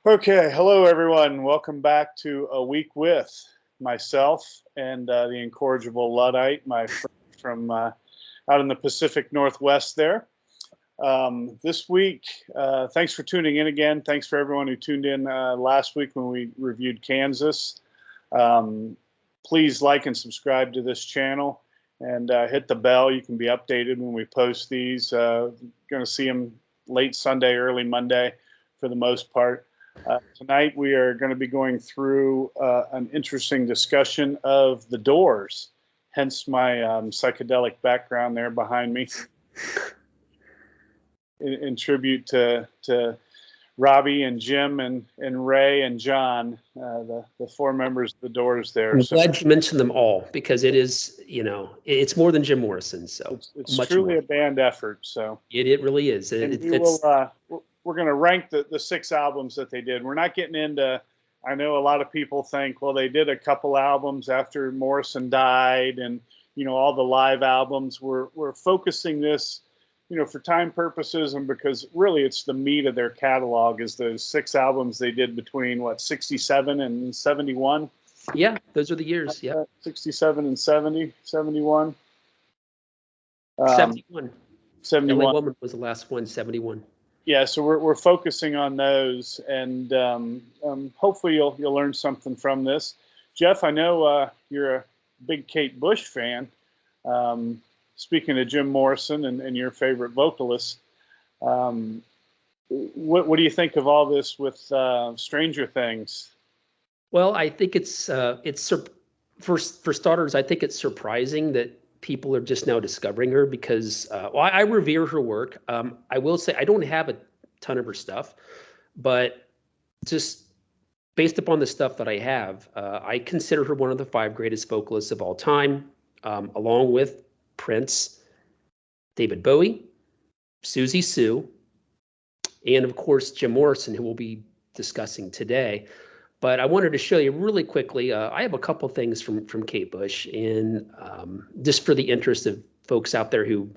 Okay, hello everyone. Welcome back to A Week with myself and the Incorrigible Luddite, my friend from out in the Pacific Northwest there. This week, thanks for tuning in again. Thanks for everyone who tuned in last week when we reviewed Kansas. Please like and subscribe to this channel and hit the bell. You can be updated when we post these. Going to see them late Sunday, early Monday for the most part. Tonight we are going to be going through an interesting discussion of the Doors, hence my psychedelic background there behind me, in tribute to Robbie and Jim and Ray and John, the four members of the Doors there. I'm glad you mentioned them all because it is, it's more than Jim Morrison. So it's truly a band effort. So it really is. We're going to rank the six albums that they did. We're not getting into, I know a lot of people think, well, they did a couple albums after Morrison died and, all the live albums. We're focusing this, for time purposes and because really it's the meat of their catalog is those six albums they did between, 67 and 71? Yeah, those are the years, yeah. 67 and 70, 71? 71. 71. LA Woman was the last one, 71. Yeah, so we're focusing on those, and hopefully you'll learn something from this. Jeff, I know you're a big Kate Bush fan. Speaking of Jim Morrison and your favorite vocalist, what do you think of all this with Stranger Things? Well, I think it's for starters, I think it's surprising that people are just now discovering her because I revere her work. I will say I don't have a ton of her stuff, but just based upon the stuff that I have, I consider her one of the 5 greatest vocalists of all time, along with Prince, David Bowie, Susie Sue, and of course Jim Morrison, who we'll be discussing today. But I wanted to show you really quickly, I have a couple things from Kate Bush, and just for the interest of folks out there who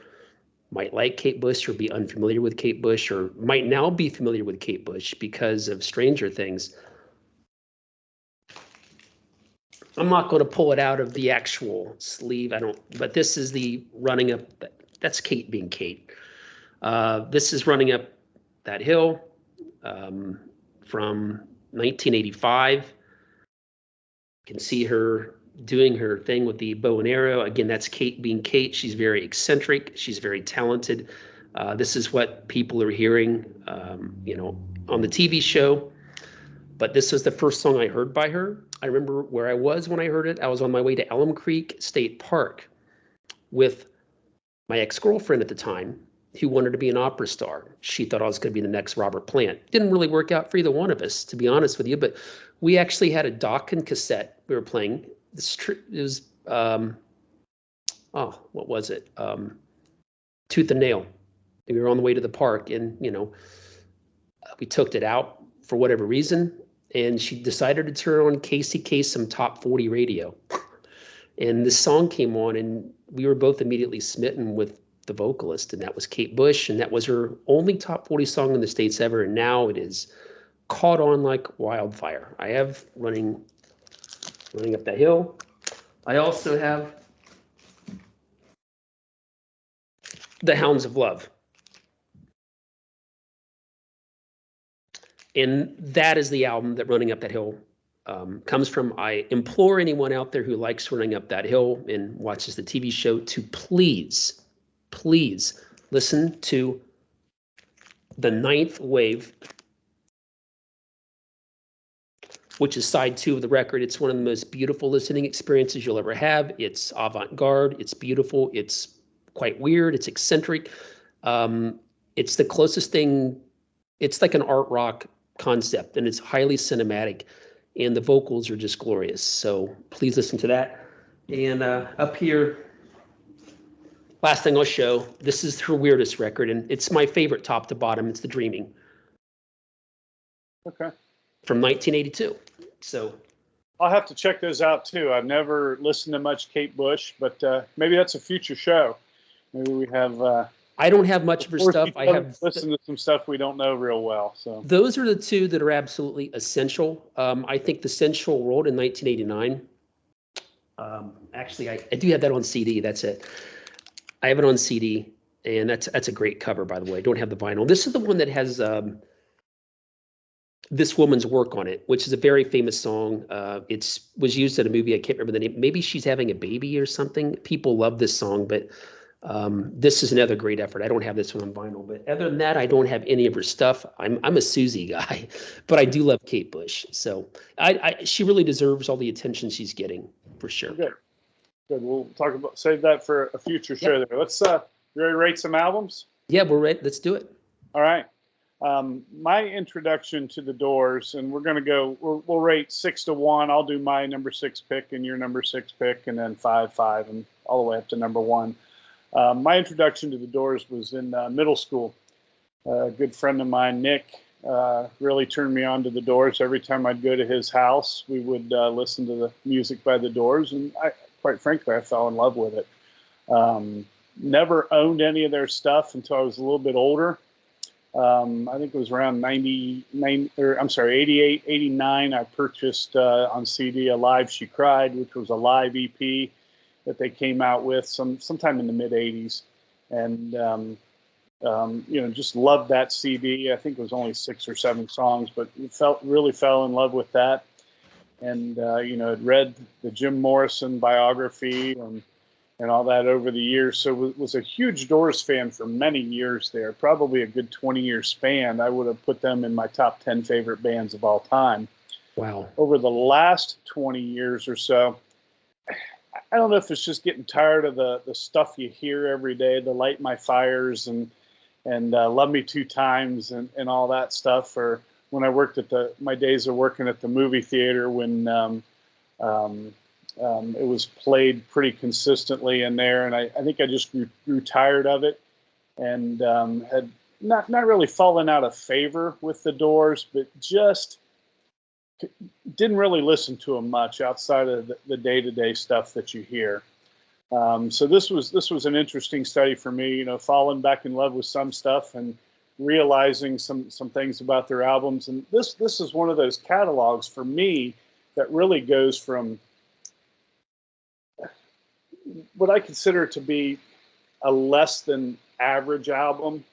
might like Kate Bush or be unfamiliar with Kate Bush or might now be familiar with Kate Bush because of Stranger Things. I'm not going to pull it out of the actual sleeve, but this is the running up, that's Kate being Kate. This is running up that hill from 1985. You can see her doing her thing with the bow and arrow. Again, that's Kate being Kate. She's very eccentric. She's very talented. This is what people are hearing, on the TV show. But this was the first song I heard by her. I remember where I was when I heard it. I was on my way to Elm Creek State Park with my ex-girlfriend at the time, who wanted to be an opera star. She thought I was going to be the next Robert Plant. Didn't really work out for either one of us, to be honest with you, but we actually had a Dokken cassette we were playing. It was, what was it? Tooth and Nail. And we were on the way to the park and, we took it out for whatever reason. And she decided to turn on Casey Kasem Top 40 radio. And this song came on and we were both immediately smitten with the vocalist, and that was Kate Bush, and that was her only top 40 song in the States ever, and now it is caught on like wildfire. I have running up that hill. I also have The Hounds of Love. And that is the album that Running Up That Hill comes from. I implore anyone out there who likes Running Up That Hill and watches the TV show to please listen to The Ninth Wave, which is side 2 of the record. It's one of the most beautiful listening experiences you'll ever have. It's avant-garde, it's beautiful, it's quite weird, it's eccentric. It's the closest thing, it's like an art rock concept, and it's highly cinematic, and the vocals are just glorious. So please listen to that. And up here, last thing I'll show, this is her weirdest record, and it's my favorite top to bottom. It's The Dreaming. Okay. From 1982. So I'll have to check those out too. I've never listened to much Kate Bush, but maybe that's a future show. Maybe we have I don't have much of her Of course, stuff. you I tell us have to listen to some stuff we don't know real well. So those are the two that are absolutely essential. I think the Sensual World in 1989. Actually, I do have that on CD. That's it. I have it on CD, and that's a great cover, by the way. I don't have the vinyl. This is the one that has this woman's work on it, which is a very famous song. It's was used in a movie. I can't remember the name. Maybe She's Having a Baby or something. People love this song, but this is another great effort. I don't have this one on vinyl, but other than that, I don't have any of her stuff. I'm a Susie guy, but I do love Kate Bush. So she really deserves all the attention she's getting, for sure. good, good. We'll talk about save that for a future show. There. Let's you ready to rate some albums? Yeah, we're ready. Let's do it. All right. My introduction to the Doors, and we're going to go. We'll rate 6 to 1. I'll do my number 6 pick and your number 6 pick, and then 5, and all the way up to number 1. My introduction to the Doors was in middle school. A good friend of mine, Nick, really turned me on to the Doors. Every time I'd go to his house, we would listen to the music by the Doors, and quite frankly, I fell in love with it. Never owned any of their stuff until I was a little bit older. I think it was around 88, 89. I purchased on CD a Live She Cried, which was a live EP that they came out with sometime in the mid 80s. And, just loved that CD. I think it was only 6 or 7 songs, but really fell in love with that. And, had read the Jim Morrison biography and all that over the years. So was a huge Doors fan for many years there, probably a good 20-year span. I would have put them in my top 10 favorite bands of all time. Wow. Over the last 20 years or so, I don't know if it's just getting tired of the stuff you hear every day, the Light My Fires and Love Me Two Times and all that stuff. Or when I worked my days of working at the movie theater when it was played pretty consistently in there, and I think I just grew tired of it, and had not really fallen out of favor with the Doors, but just didn't really listen to them much outside of the day-to-day stuff that you hear. So this was an interesting study for me, falling back in love with some stuff and realizing some things about their albums. And this is one of those catalogs for me that really goes from what I consider to be a less than average album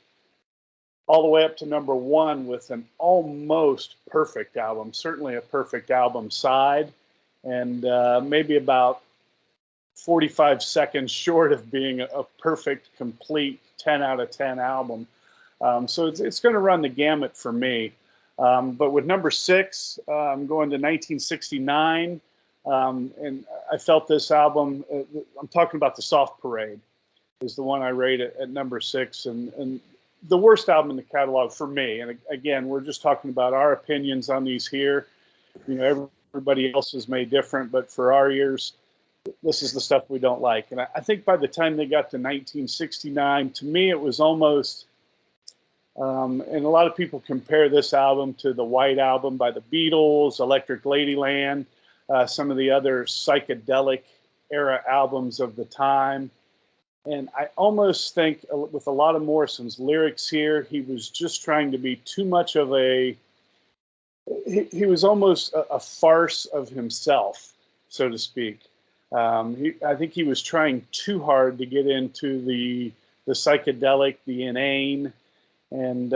all the way up to number 1 with an almost perfect album, certainly a perfect album side, and maybe about 45 seconds short of being a perfect, complete 10 out of 10 album. So it's going to run the gamut for me. But with number 6, I'm going to 1969. And I felt this album, I'm talking about The Soft Parade, is the one I rate at number 6. And the worst album in the catalog for me. And again, we're just talking about our opinions on these here. Everybody else's may different, but for our ears, this is the stuff we don't like. And I think by the time they got to 1969, to me, it was almost, and a lot of people compare this album to the White Album by the Beatles, Electric Ladyland, some of the other psychedelic era albums of the time. And I almost think with a lot of Morrison's lyrics here, he was just trying to be too much of he was almost a farce of himself, so to speak. I think he was trying too hard to get into the psychedelic, the inane, and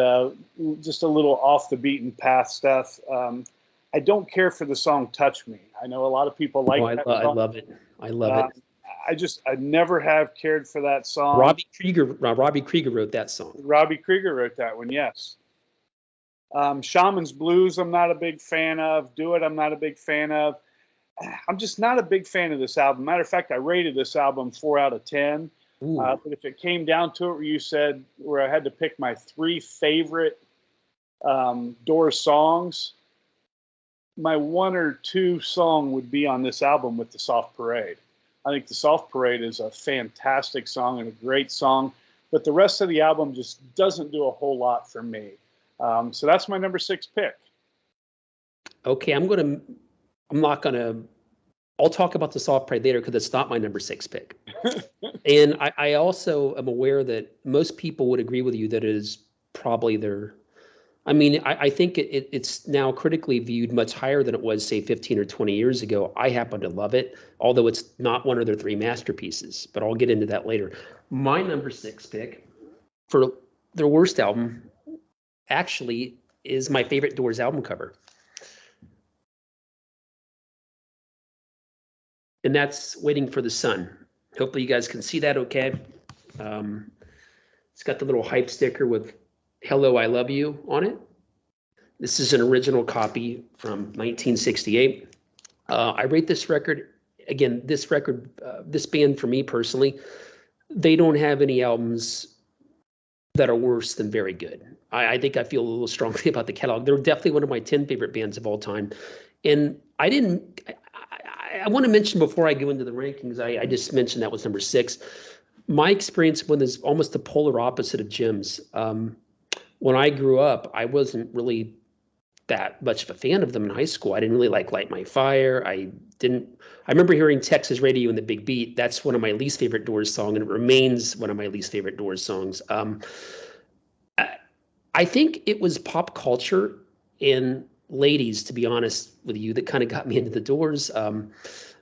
just a little off the beaten path stuff. I don't care for the song "Touch Me." I know a lot of people like that song. I love it. I love it. I never have cared for that song. Robbie Krieger wrote that song. Robbie Krieger wrote that one, yes. Shaman's Blues, I'm not a big fan of. Do It, I'm not a big fan of. I'm just not a big fan of this album. Matter of fact, I rated this album 4 out of 10. But if it came down to it, where I had to pick my 3 favorite Doors songs, my 1 or 2 song would be on this album with The Soft Parade. I think The Soft Parade is a fantastic song and a great song, but the rest of the album just doesn't do a whole lot for me. So that's my number 6 pick. Okay, I'll talk about The Soft Parade later because it's not my number 6 pick. And I also am aware that most people would agree with you that it is probably their. I mean, I think it's now critically viewed much higher than it was, say, 15 or 20 years ago. I happen to love it, although it's not one of their three masterpieces, but I'll get into that later. My number 6 pick for their worst album actually is my favorite Doors album cover. And that's Waiting for the Sun. Hopefully you guys can see that okay. It's got the little hype sticker with Hello, I Love You on it. This is an original copy from 1968. I rate this record, again, this band for me personally, they don't have any albums that are worse than very good. I think I feel a little strongly about the catalog. They're definitely one of my 10 favorite bands of all time. And I want to mention before I go into the rankings, I just mentioned that was number 6. My experience with is almost the polar opposite of Jim's. When I grew up, I wasn't really that much of a fan of them in high school. I didn't really like Light My Fire. I remember hearing Texas Radio and the Big Beat. That's one of my least favorite Doors songs, and it remains one of my least favorite Doors songs. I think it was pop culture and ladies, to be honest with you, that kind of got me into the Doors.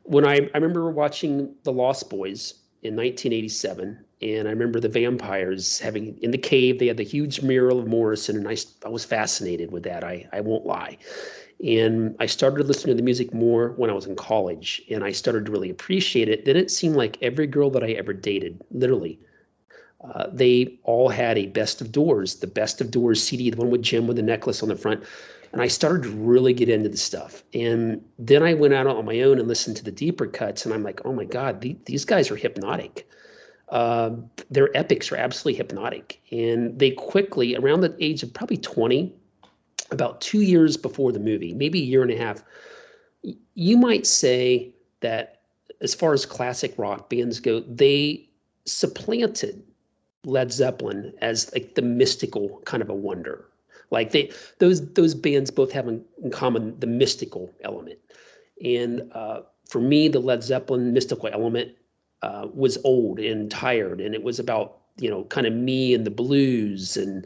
When I remember watching The Lost Boys in 1987, and I remember the Vampires having, in the cave, they had the huge mural of Morrison, and I was fascinated with that. I won't lie. And I started listening to the music more when I was in college, and I started to really appreciate it. Then it seemed like every girl that I ever dated, literally, they all had a Best of Doors, the Best of Doors CD, the one with Jim with the necklace on the front. And I started to really get into the stuff. And then I went out on my own and listened to the deeper cuts, and I'm like, oh my God, these guys are hypnotic. Their epics are absolutely hypnotic. And they quickly, around the age of probably 20, about 2 years before the movie, maybe a year and a half, you might say that as far as classic rock bands go, they supplanted Led Zeppelin as like the mystical kind of a wonder. Like those bands both have in common the mystical element. And for me, the Led Zeppelin mystical element was old and tired, and it was about, kind of me and the blues and,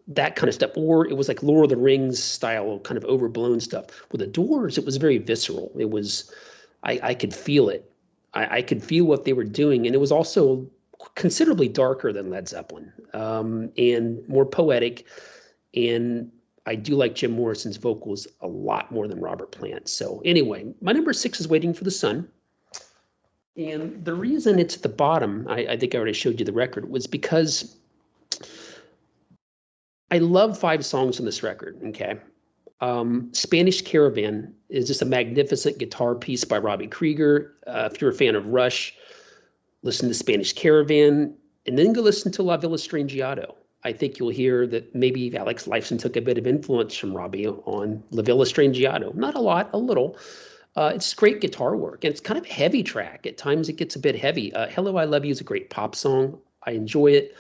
that kind of stuff. Or it was like Lord of the Rings style, kind of overblown stuff. With the Doors, it was very visceral. It was, I could feel it. I could feel what they were doing, and it was also considerably darker than Led Zeppelin, and more poetic. And I do like Jim Morrison's vocals a lot more than Robert Plant. So anyway, my number 6 is Waiting for the Sun. And the reason it's at the bottom, I think I already showed you the record, was because I love 5 songs on this record, okay? Spanish Caravan is just a magnificent guitar piece by Robbie Krieger. If you're a fan of Rush, listen to Spanish Caravan, and then go listen to La Villa Strangiato. I think you'll hear that maybe Alex Lifeson took a bit of influence from Robbie on La Villa Strangiato. Not a lot, a little. It's great guitar work, and it's kind of a heavy track. At times it gets a bit heavy. Hello, I Love You is a great pop song. I enjoy it.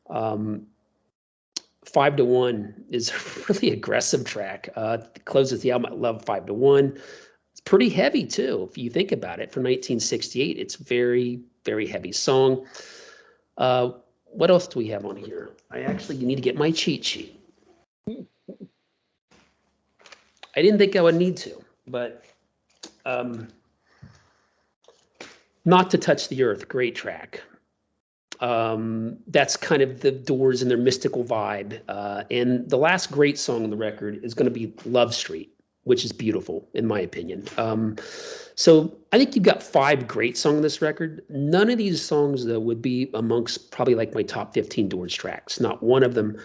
5 to 1 is a really aggressive track. Closes the album. I love 5 to 1. It's pretty heavy too, if you think about it. For 1968, it's very, very heavy song. What else do we have on here? You need to get my cheat sheet. I didn't think I would need to, but Not to Touch the Earth, great track. That's kind of the Doors and their mystical vibe. And the last great song on the record is going to be Love Street, which is beautiful, in my opinion. So I think you've got 5 great songs on this record. None of these songs, though, would be amongst probably like my top 15 Doors tracks. Not one of them.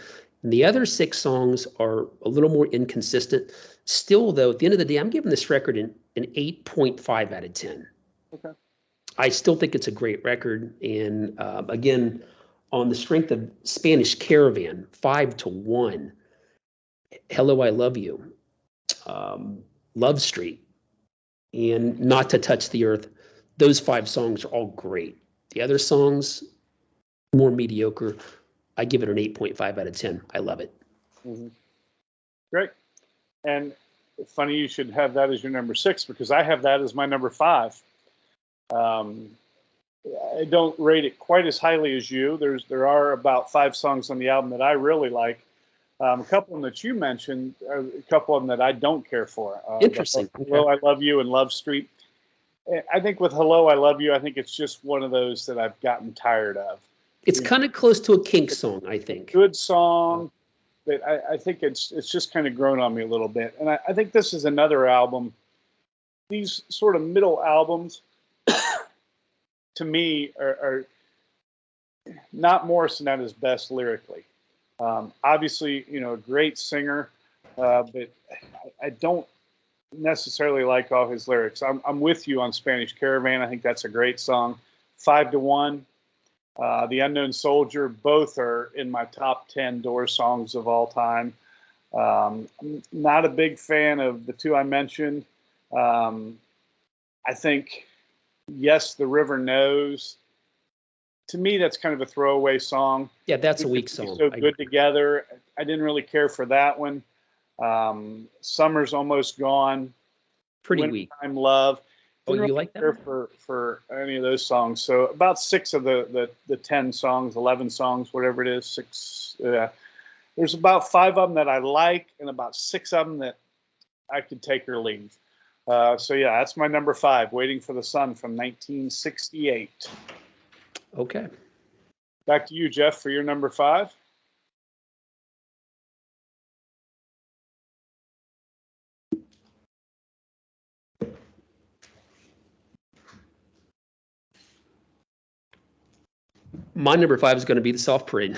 And the other 6 songs are a little more inconsistent. Still, though, at the end of the day, I'm giving this record an 8.5 out of 10. Okay. I still think it's a great record. And again, on the strength of Spanish Caravan, 5 to 1, Hello, I Love You, Love Street, and Not to Touch the Earth, those 5 songs are all great. The other songs, more mediocre. I give it an 8.5 out of 10. I love it. Mm-hmm. Great. And funny you should have that as your number 6, because I have that as my number 5. I don't rate it quite as highly as you. There are about 5 songs on the album that I really like. A couple of them that you mentioned, a couple of them that I don't care for. Interesting. Hello, I Love You and Love Street. I think with Hello, I Love You, I think it's just one of those that I've gotten tired of. It's kind of close to a Kink song, I think. Good song, but I think it's just kind of grown on me a little bit. And I think this is another album. These sort of middle albums, to me, are not Morrison at his best lyrically. Obviously, a great singer, but I don't necessarily like all his lyrics. I'm with you on Spanish Caravan. I think that's a great song. 5 to 1, The Unknown Soldier, both are in my top 10 Doors songs of all time. I'm not a big fan of the 2 I mentioned. I think, Yes, the River Knows. To me, that's kind of a throwaway song. Yeah, that's a weak song. So good together. I didn't really care for that one. Summer's Almost Gone. Pretty weak. Time Love. Oh, you like that? For any of those songs. So about 6 of the 10 songs, 11 songs, whatever it is, 6. There's about 5 of them that I like, and about 6 of them that I could take or leave. So yeah, that's my number 5, Waiting for the Sun from 1968. Okay. Back to you, Jeff, for your number 5. My number 5 is going to be The Soft Parade.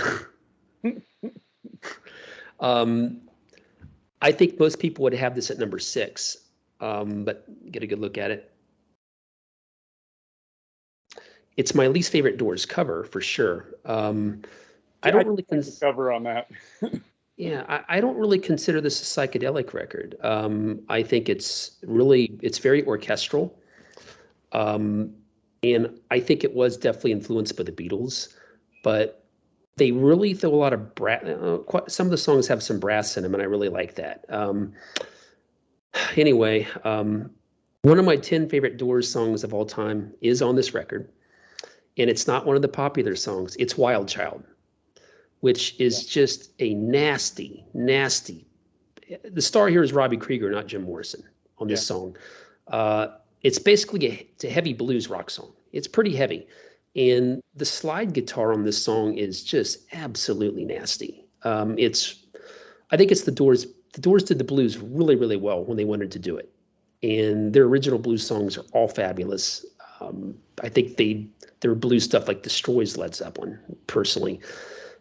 I think most people would have this at number 6, but get a good look at it. It's my least favorite Doors cover for sure. I don't really cover on that. Yeah, I don't really consider this a psychedelic record. I think it's very orchestral. And I think it was definitely influenced by the Beatles, but they really throw a lot of brass. Some of the songs have some brass in them, and I really like that. Anyway, one of my 10 favorite Doors songs of all time is on this record. And it's not one of the popular songs. It's Wild Child, which is just a nasty, nasty. The star here is Robbie Krieger, not Jim Morrison, on this song. It's basically it's a heavy blues rock song. It's pretty heavy. And the slide guitar on this song is just absolutely nasty. I think it's the Doors. The Doors did the blues really, really well when they wanted to do it. And their original blues songs are all fabulous. I think their blues stuff like destroys Led Zeppelin, personally.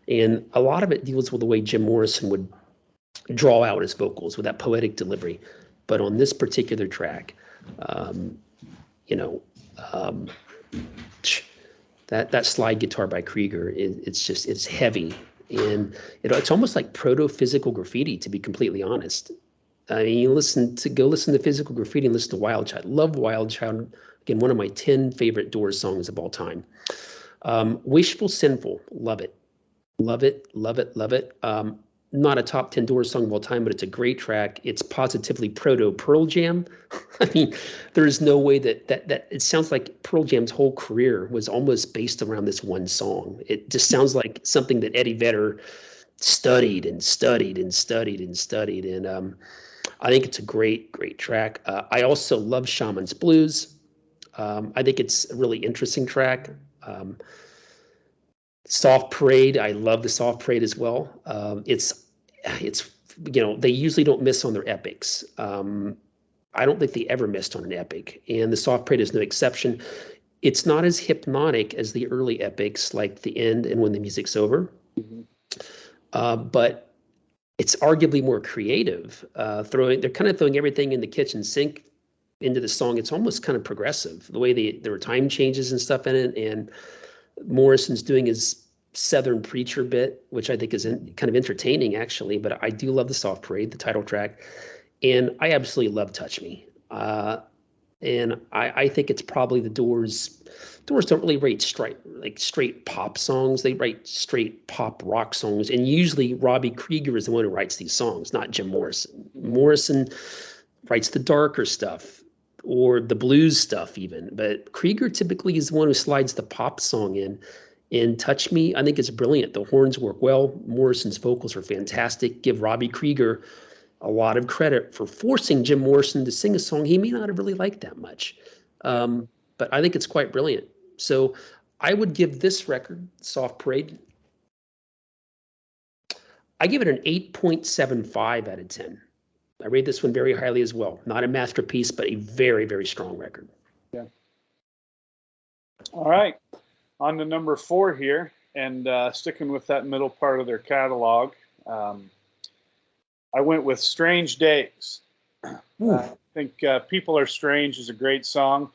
And a lot of it deals with the way Jim Morrison would draw out his vocals with that poetic delivery. But on this particular track, that slide guitar by Krieger, it's heavy. And it's almost like proto-physical graffiti, to be completely honest. I mean, go listen to Physical Graffiti and listen to Wild Child. Love Wild Child. Again, one of my 10 favorite Doors songs of all time. Wishful Sinful, love it. Love it, love it, love it. Not a top 10 Doors song of all time, but it's a great track. It's positively proto-Pearl Jam. I mean, there is no way that it sounds like Pearl Jam's whole career was almost based around this one song. It just sounds like something that Eddie Vedder studied and studied and studied and studied. And I think it's a great, great track. I also love Shaman's Blues. I think it's a really interesting track. Soft Parade, I love the Soft Parade as well. It's they usually don't miss on their epics. I don't think they ever missed on an epic, and the Soft Parade is no exception. It's not as hypnotic as the early epics, like The End and When the Music's Over, but it's arguably more creative. They're kind of throwing everything in the kitchen sink into the song. It's almost kind of progressive, the way there were time changes and stuff in it, and Morrison's doing his Southern preacher bit, which I think is kind of entertaining, actually. But I do love the Soft Parade, the title track, and I absolutely love Touch Me. And I think it's probably the Doors. Doors don't really write straight pop songs. They write straight pop rock songs, and usually Robbie Krieger is the one who writes these songs, not Jim Morrison. Morrison writes the darker stuff. or the blues stuff even. But Krieger typically is the one who slides the pop song in. And Touch Me, I think it's brilliant. The horns work well. Morrison's vocals are fantastic. Give Robbie Krieger a lot of credit for forcing Jim Morrison to sing a song he may not have really liked that much. But I think it's quite brilliant. So I would give this record, Soft Parade, I give it an 8.75 out of 10. I rate this one very highly as well. Not a masterpiece, but a very, very strong record. Yeah. All right. On to number 4 here, and sticking with that middle part of their catalog, I went with Strange Days. I think People Are Strange is a great song.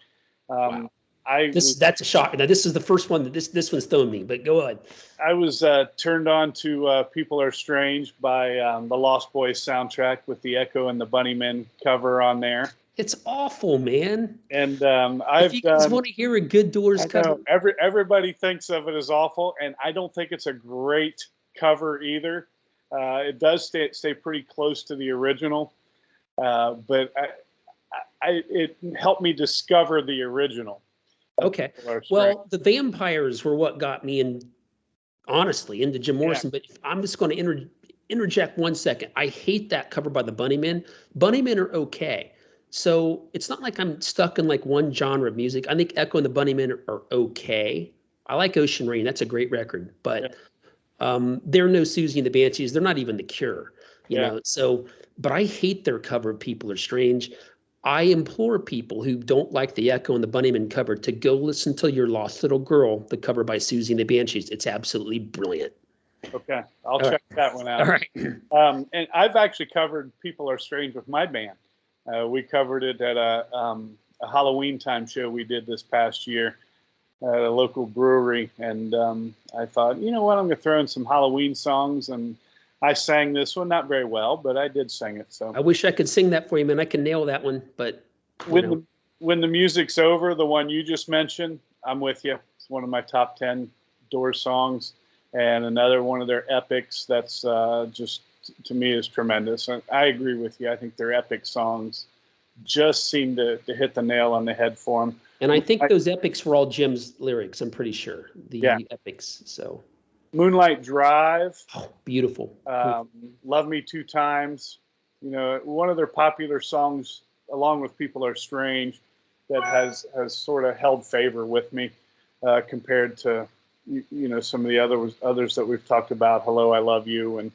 Wow. That's a shock. Now, this is the first one that this one's thrown me, but go ahead. I was turned on to People Are Strange by the Lost Boys soundtrack with the Echo and the Bunnymen cover on there. It's awful, man. And if you guys want to hear a good Doors cover, everybody thinks of it as awful, and I don't think it's a great cover either. It does stay pretty close to the original, but it helped me discover the original. Okay. Well, the Vampires were what got me honestly into Jim Morrison. Yeah. But I'm just going to interject 1 second. I hate that cover by the Bunnymen. Bunnymen are okay. So it's not like I'm stuck in like one genre of music. I think Echo and the Bunnymen are okay. I like Ocean Rain. That's a great record. But they're no Susie and the Banshees. They're not even The Cure. You know. So, but I hate their cover of People Are Strange. I implore people who don't like the Echo and the Bunnymen cover to go listen to Your Lost Little Girl, the cover by Susie and the Banshees. It's absolutely brilliant. Okay, I'll check that one out. All right. And I've actually covered People Are Strange with my band. We covered it at a Halloween time show we did this past year at a local brewery. And I thought, you know what, I'm going to throw in some Halloween songs. And I sang this one, not very well, but I did sing it. So I wish I could sing that for you, man. I can nail that one, but when the music's over, the one you just mentioned, I'm with you. It's one of my top 10 Doors songs, and another one of their epics. That's just to me is tremendous. And I agree with you. I think their epic songs just seem to hit the nail on the head for them. And I think those epics were all Jim's lyrics. I'm pretty sure the epics. So. Moonlight Drive. Oh, beautiful. Love Me Two Times. You know, one of their popular songs, along with People Are Strange, that has sort of held favor with me compared to, you know, some of the others that we've talked about. Hello, I Love You, and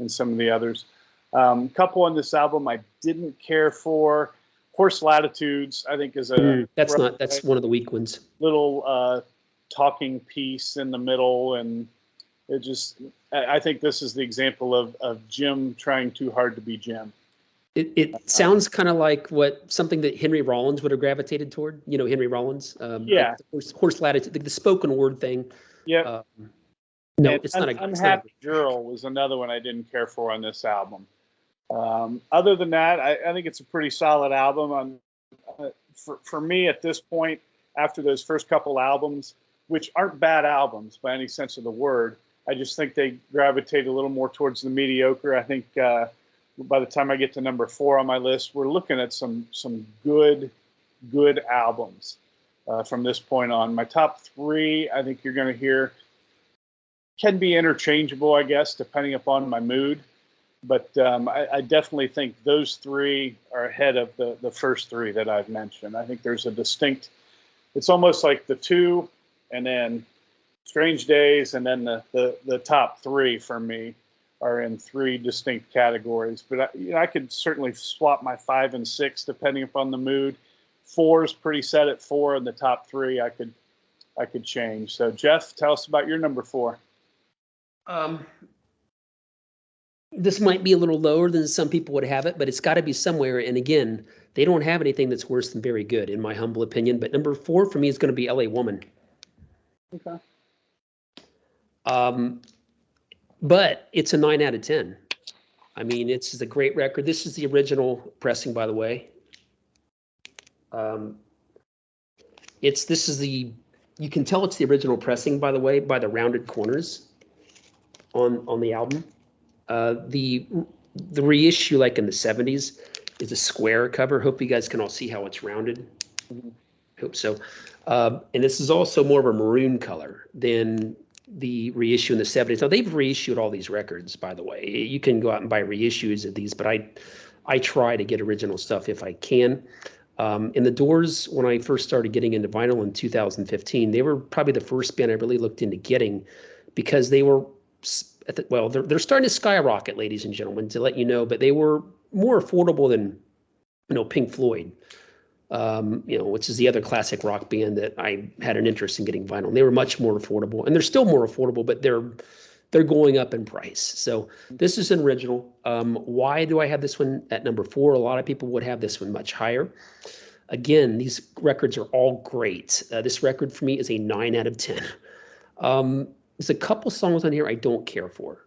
some of the others. Couple on this album I didn't care for. Horse Latitudes, I think, is that's one of the weak ones. Little talking piece in the middle, and it just, I think this is the example of Jim trying too hard to be Jim. It sounds kind of like something that Henry Rollins would have gravitated toward. You know, Henry Rollins. Like Horse Latitude, the spoken word thing. Yeah. No, it's not. Unhappy Girl was another one I didn't care for on this album. Other than that, I think it's a pretty solid album. For me at this point, after those first couple albums, which aren't bad albums by any sense of the word, I just think they gravitate a little more towards the mediocre. I think by the time I get to number 4 on my list, we're looking at some good albums from this point on. My top 3, I think you're going to hear, can be interchangeable, I guess, depending upon my mood. But I definitely think those 3 are ahead of the first 3 that I've mentioned. I think there's a distinct, it's almost like the 2 and then Strange Days, and then the top 3 for me are in 3 distinct categories. But I could certainly swap my 5 and 6 depending upon the mood. 4 is pretty set at 4, and the top 3 I could change. So Jeff, tell us about your number 4. This might be a little lower than some people would have it, but it's got to be somewhere. And again, they don't have anything that's worse than very good, in my humble opinion. But number 4 for me is going to be LA Woman. Okay. But it's a 9 out of 10. I mean, it's a great record. This is the original pressing, by the way. You can tell it's the original pressing, by the way, by the rounded corners on the album. The reissue, like in the 70s, is a square cover. Hope you guys can all see how it's rounded. Mhm. Hope so. And this is also more of a maroon color than the reissue in the 70s. Now they've reissued all these records, by the way. You can go out and buy reissues of these, but I try to get original stuff if I can. And the Doors, when I first started getting into vinyl in 2015, they were probably the first band I really looked into getting, because they were well, they're starting to skyrocket, ladies and gentlemen, to let you know, but they were more affordable than, Pink Floyd, which is the other classic rock band that I had an interest in getting vinyl. And they were much more affordable, and they're still more affordable, but they're going up in price. So this is an original. Why do I have this one at number 4? A lot of people would have this one much higher. Again, these records are all great. This record for me is a 9 out of 10. There's a couple songs on here I don't care for.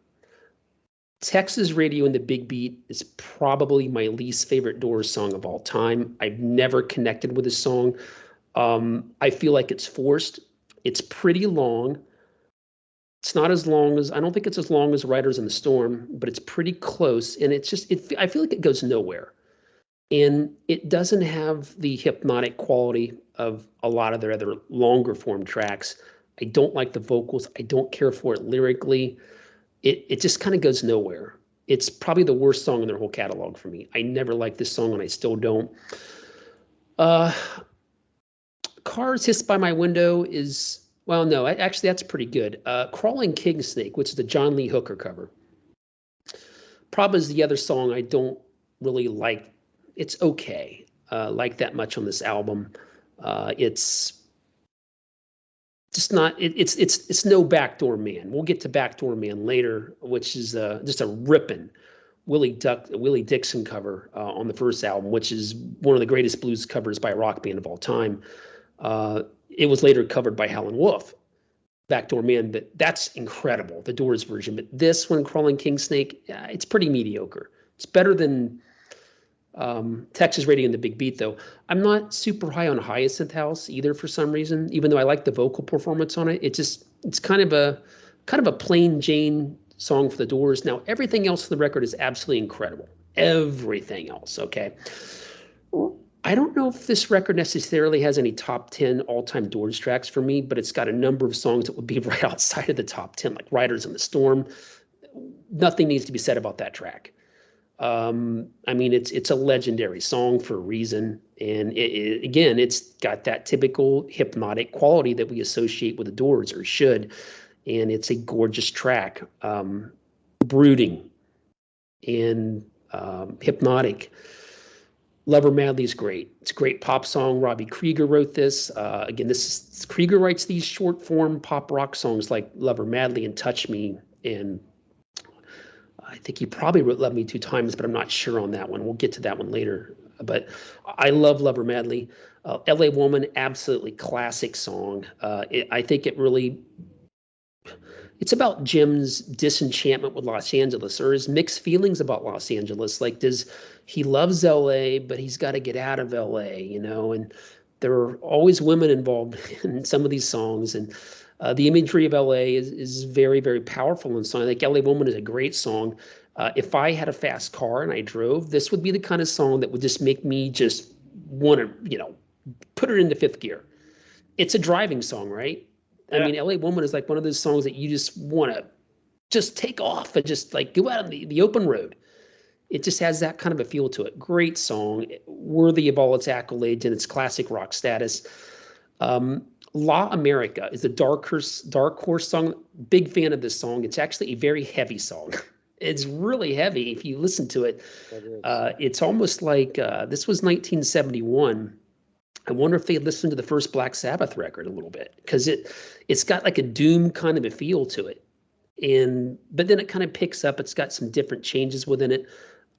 Texas Radio and the Big Beat is probably my least favorite Doors song of all time. I've never connected with this song. I feel like it's forced. It's pretty long. It's not as long as, I don't think it's as long as Riders in the Storm, but it's pretty close. And it's just, I feel like it goes nowhere. And it doesn't have the hypnotic quality of a lot of their other longer form tracks. I don't like the vocals. I don't care for it lyrically. It just kind of goes nowhere. It's probably the worst song in their whole catalog for me. I never liked this song, and I still don't. Cars Hissed by My Window is, well, no, actually that's pretty good. Crawling King Snake, which is the John Lee Hooker cover, probably is the other song I don't really like. It's okay, like that much on this album. It's just not, it's no Backdoor Man. We'll get to Backdoor Man later, which is just a ripping Willie Dixon cover on the first album, which is one of the greatest blues covers by a rock band of all time. It was later covered by Howlin' Wolf, Backdoor Man, but that's incredible, the Doors version. But this one, Crawling King Snake, it's pretty mediocre. It's better than Texas Radio and the Big Beat, though. I'm not super high on Hyacinth House either for some reason, even though I like the vocal performance on it. It's kind of a plain Jane song for the Doors. Now, everything else on the record is absolutely incredible. Everything else, okay? I don't know if this record necessarily has any top 10 all-time Doors tracks for me, but it's got a number of songs that would be right outside of the top 10, like Riders in the Storm. Nothing needs to be said about that track. I mean, it's a legendary song for a reason. And again, it's got that typical hypnotic quality that we associate with the Doors, or should. And it's a gorgeous track, brooding and hypnotic. Lover Madly is great. It's a great pop song. Robbie Krieger wrote this. Again, Krieger writes these short form pop rock songs like Lover Madly and Touch Me, and I think he probably wrote Love Me Two Times, but I'm not sure on that one. We'll get to that one later. But I love Lover Madly. LA Woman, absolutely classic song. I think it's about Jim's disenchantment with Los Angeles, or his mixed feelings about Los Angeles. Like, he loves LA, but he's got to get out of LA, and there are always women involved in some of these songs. And the imagery of LA is very, very powerful in song. I think LA Woman is a great song. If I had a fast car and I drove, this would be the kind of song that would just make me just want to, put it into fifth gear. It's a driving song, right? Yeah. I mean, LA Woman is like one of those songs that you just want to just take off and just like go out on the open road. It just has that kind of a feel to it. Great song, worthy of all its accolades and its classic rock status. La America is a dark horse song. Big fan of this song. It's actually a very heavy song. It's really heavy if you listen to it. It's almost like this was 1971. I wonder if they listened to the first Black Sabbath record a little bit, because it's got like a doom kind of a feel to it. But then it kind of picks up. It's got some different changes within it.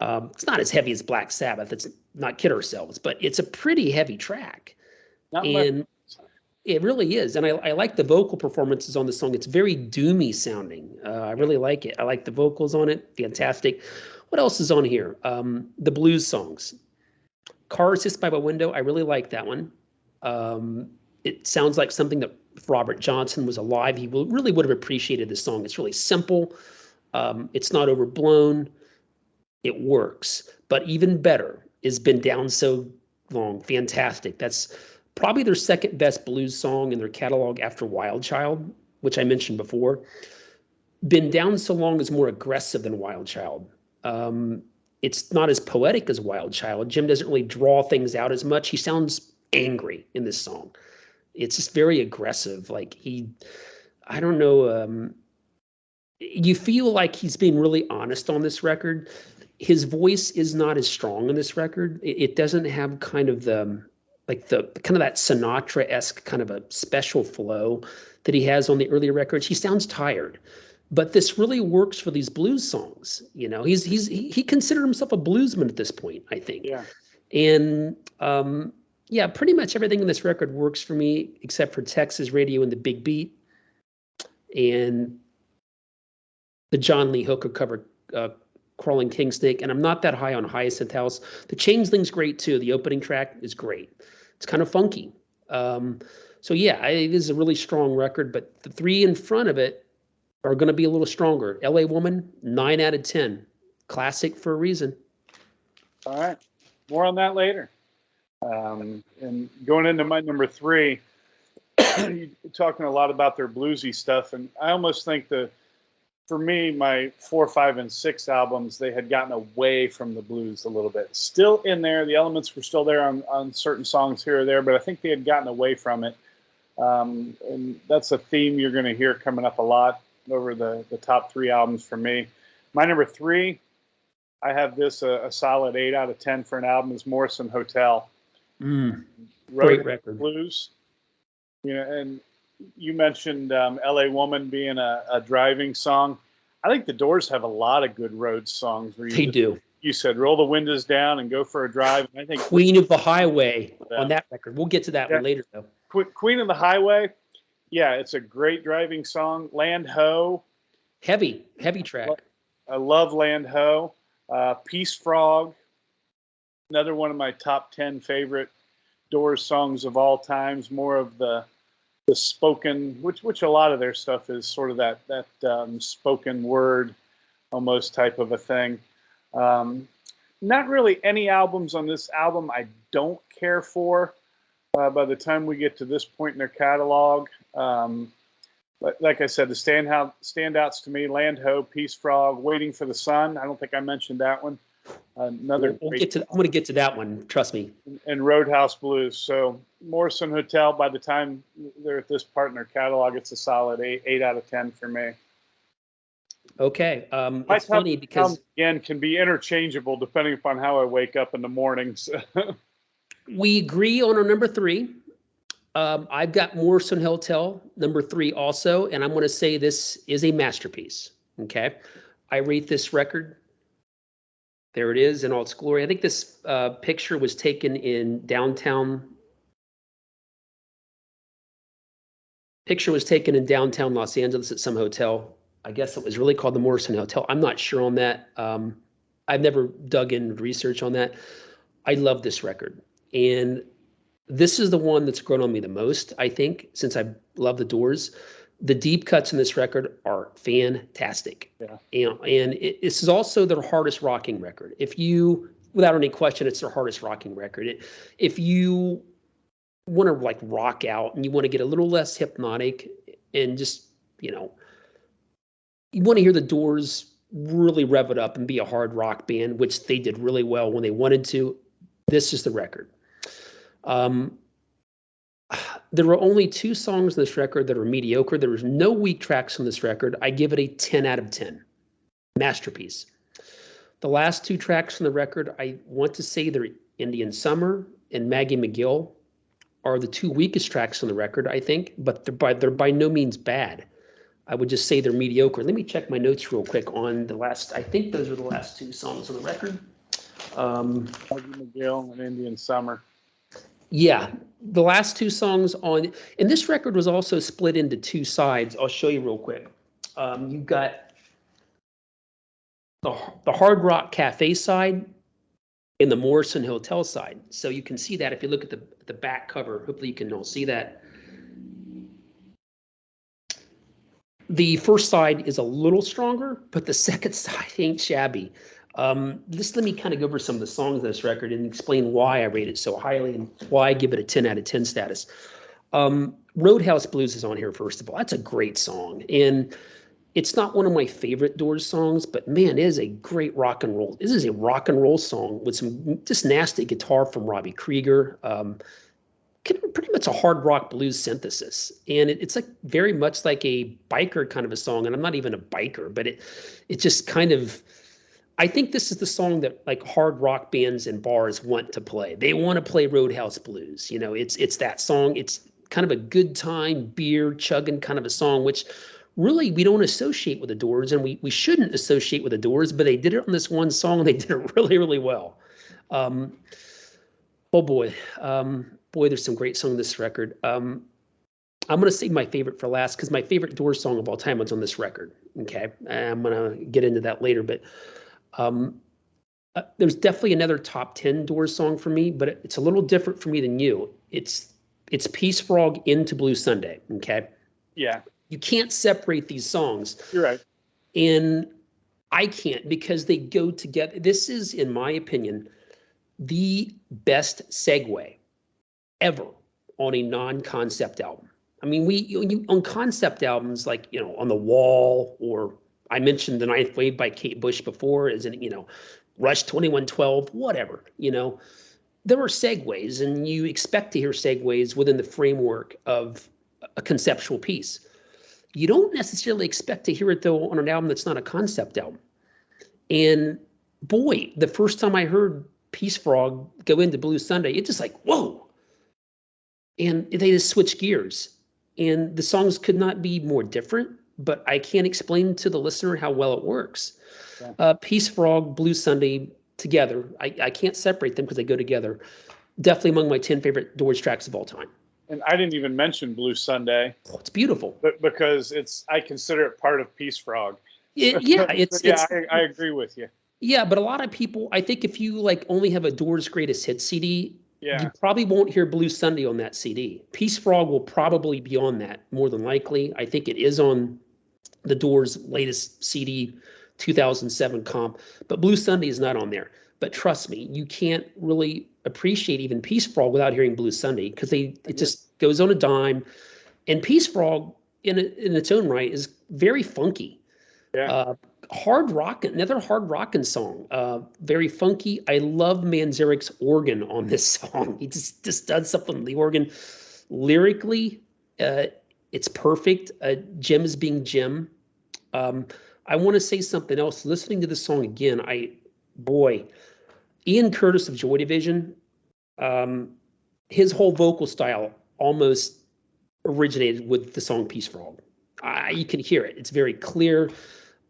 It's not as heavy as Black Sabbath. Let's not kid ourselves, but it's a pretty heavy track. It really is. And I like the vocal performances on the song. It's very doomy sounding. I really like it. I like the vocals on it. Fantastic. What else is on here? The blues songs. Cars Hissed by My Window. I really like that one. It sounds like something that if Robert Johnson was alive, he really would have appreciated this song. It's really simple. It's not overblown. It works. But even better has been down so long. Fantastic. That's probably their second best blues song in their catalog after Wild Child, which I mentioned before. Been Down So Long is more aggressive than Wild Child. It's not as poetic as Wild Child. Jim doesn't really draw things out as much. He sounds angry in this song. It's just very aggressive. Like I don't know. You feel like he's being really honest on this record. His voice is not as strong on this record. It doesn't have kind of the kind of that Sinatra-esque kind of a special flow that he has on the earlier records. He sounds tired, but this really works for these blues songs. You know, he considered himself a bluesman at this point, I think. Yeah. And yeah, pretty much everything in this record works for me except for Texas Radio and the Big Beat and the John Lee Hooker cover, Crawling King Snake. And I'm not that high on Hyacinth House. The Changeling's great too. The opening track is great. It's kind of funky. So yeah, it is a really strong record, but the three in front of it are going to be a little stronger. LA Woman, 9 out of 10. Classic for a reason. All right. More on that later. And going into my number 3, you're talking a lot about their bluesy stuff. And I almost think for me, my 4, 5, and 6 albums, they had gotten away from the blues a little bit. Still in there. The elements were still there on certain songs here or there, but I think they had gotten away from it. And that's a theme you're going to hear coming up a lot over the top 3 albums for me. My number 3, I have this a solid 8 out of 10 for an album, is Morrison Hotel. Great record. Blues. You know, and you mentioned LA Woman being a driving song. I think the Doors have a lot of good road songs. Where they do. You said roll the windows down and go for a drive. And I think Queen of the Highway on that record. We'll get to that one later, though. Queen of the Highway. Yeah, it's a great driving song. Land Ho. Heavy track. I love Land Ho. Peace Frog. Another one of my top 10 favorite Doors songs of all times. More of the spoken, which a lot of their stuff is sort of that spoken word almost type of a thing. Not really any albums on this album I don't care for by the time we get to this point in their catalog. But like I said, the standouts to me, Land Ho, Peace Frog, Waiting for the Sun. I don't think I mentioned that one. I'm going to get to that one. Trust me. And Roadhouse Blues. So Morrison Hotel, by the time they're at this part in their catalog, it's a solid 8 out of 10 for me. Okay. It's funny because again can be interchangeable depending upon how I wake up in the mornings. We agree on our number 3. I've got Morrison Hotel, number 3 also, and I'm going to say this is a masterpiece. Okay. I rate this record. There it is in all its glory. I think this picture was taken in downtown. Los Angeles at some hotel. I guess it was really called the Morrison Hotel. I'm not sure on that. I've never dug in research on that. I love this record. And this is the one that's grown on me the most, I think, since I love the Doors. The deep cuts in this record are fantastic. Yeah. And this is also their hardest rocking record. Without any question, it's their hardest rocking record. If you want to like rock out and you want to get a little less hypnotic and just, you want to hear the Doors really rev it up and be a hard rock band, which they did really well when they wanted to, this is the record. There were only 2 songs on this record that are mediocre. There was no weak tracks on this record. I give it a 10 out of 10. Masterpiece. The last 2 tracks on the record, I want to say they're Indian Summer and Maggie McGill are the 2 weakest tracks on the record, I think, but they're by no means bad. I would just say they're mediocre. Let me check my notes real quick on I think those are the last 2 songs on the record. Maggie McGill and Indian Summer. Yeah, the last 2 songs and this record was also split into 2 sides. I'll show you real quick. You've got the Hard Rock Cafe side and the Morrison Hotel side. So you can see that if you look at the back cover. Hopefully you can all see that. The first side is a little stronger, but the second side ain't shabby. Just let me kind of go over some of the songs on this record and explain why I rate it so highly and why I give it a 10 out of 10 status. Roadhouse Blues is on here, first of all. That's a great song. And it's not one of my favorite Doors songs, but man, it is a great rock and roll. This is a rock and roll song with some just nasty guitar from Robbie Krieger. Pretty much a hard rock blues synthesis. And it's like very much like a biker kind of a song. And I'm not even a biker, but it just kind of, I think this is the song that like hard rock bands and bars want to play. They want to play Roadhouse Blues. You know, it's that song. It's kind of a good time, beer chugging kind of a song, which really we don't associate with the Doors, and we shouldn't associate with the Doors, but they did it on this one song, and they did it really, really well. Oh boy, there's some great songs on this record. I'm going to save my favorite for last because my favorite Doors song of all time was on this record. Okay, I'm going to get into that later, but there's definitely another top 10 Doors song for me, but it's a little different for me than you. It's Peace Frog into Blue Sunday. Okay. Yeah. You can't separate these songs. You're right. And I can't because they go together. This is, in my opinion, the best segue ever on a non-concept album. I mean, on concept albums like, you know, On the Wall, or I mentioned The Ninth Wave by Kate Bush before, as in, you know, Rush 2112, whatever, you know, there are segues, and you expect to hear segues within the framework of a conceptual piece. You don't necessarily expect to hear it, though, on an album that's not a concept album. And boy, the first time I heard Peace Frog go into Blue Sunday, it's just like, whoa. And they just switch gears. And the songs could not be more different, but I can't explain to the listener how well it works. Yeah. Peace Frog, Blue Sunday together. I can't separate them because they go together. Definitely among my 10 favorite Doors tracks of all time. And I didn't even mention Blue Sunday. Oh, it's beautiful. But because I consider it part of Peace Frog. I agree with you. Yeah, but a lot of people, I think if you like only have a Doors Greatest Hits CD, yeah, you probably won't hear Blue Sunday on that CD. Peace Frog will probably be on that, more than likely. I think it is on the Doors' latest CD, 2007 comp, but Blue Sunday is not on there. But trust me, you can't really appreciate even Peace Frog without hearing Blue Sunday, because it just goes on a dime. And Peace Frog, in its own right, is very funky. Yeah. Hard rock, another hard rockin' song. Very funky. I love Manzarek's organ on this song. He just does something with the organ. Lyrically, it's perfect. Jim's being Jim. I want to say something else. Listening to the song again, Ian Curtis of Joy Division, his whole vocal style almost originated with the song Peace Frog. You can hear it. It's very clear.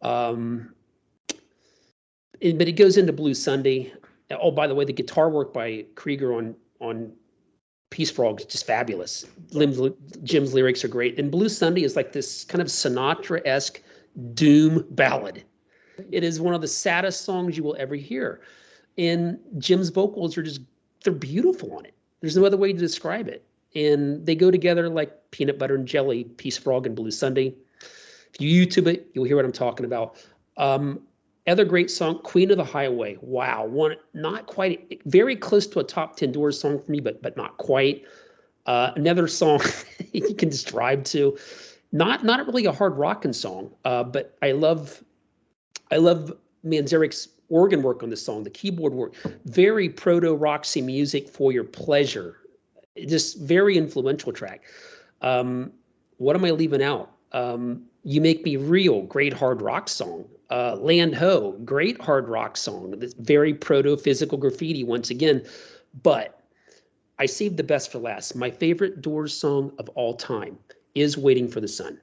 But it goes into Blue Sunday. Oh, by the way, the guitar work by Krieger on Peace Frog is just fabulous. Jim's lyrics are great. And Blue Sunday is like this kind of Sinatra-esque doom ballad. It is one of the saddest songs you will ever hear. And Jim's vocals they're beautiful on it. There's no other way to describe it. And they go together like peanut butter and jelly, Peace Frog and Blue Sunday. If you YouTube it, you'll hear what I'm talking about. Other great song, Queen of the Highway. Wow, one not quite, very close to a top 10 Doors song for me, but not quite. Another song you can describe to. Not really a hard rockin' song, but I love Manzarek's organ work on this song, the keyboard work. Very proto-Roxy music for your pleasure. Just very influential track. What am I leaving out? You Make Me Real, great hard rock song. Land Ho, great hard rock song. This very proto-physical graffiti once again. But I saved the best for last. My favorite Doors song of all time is Waiting for the Sun.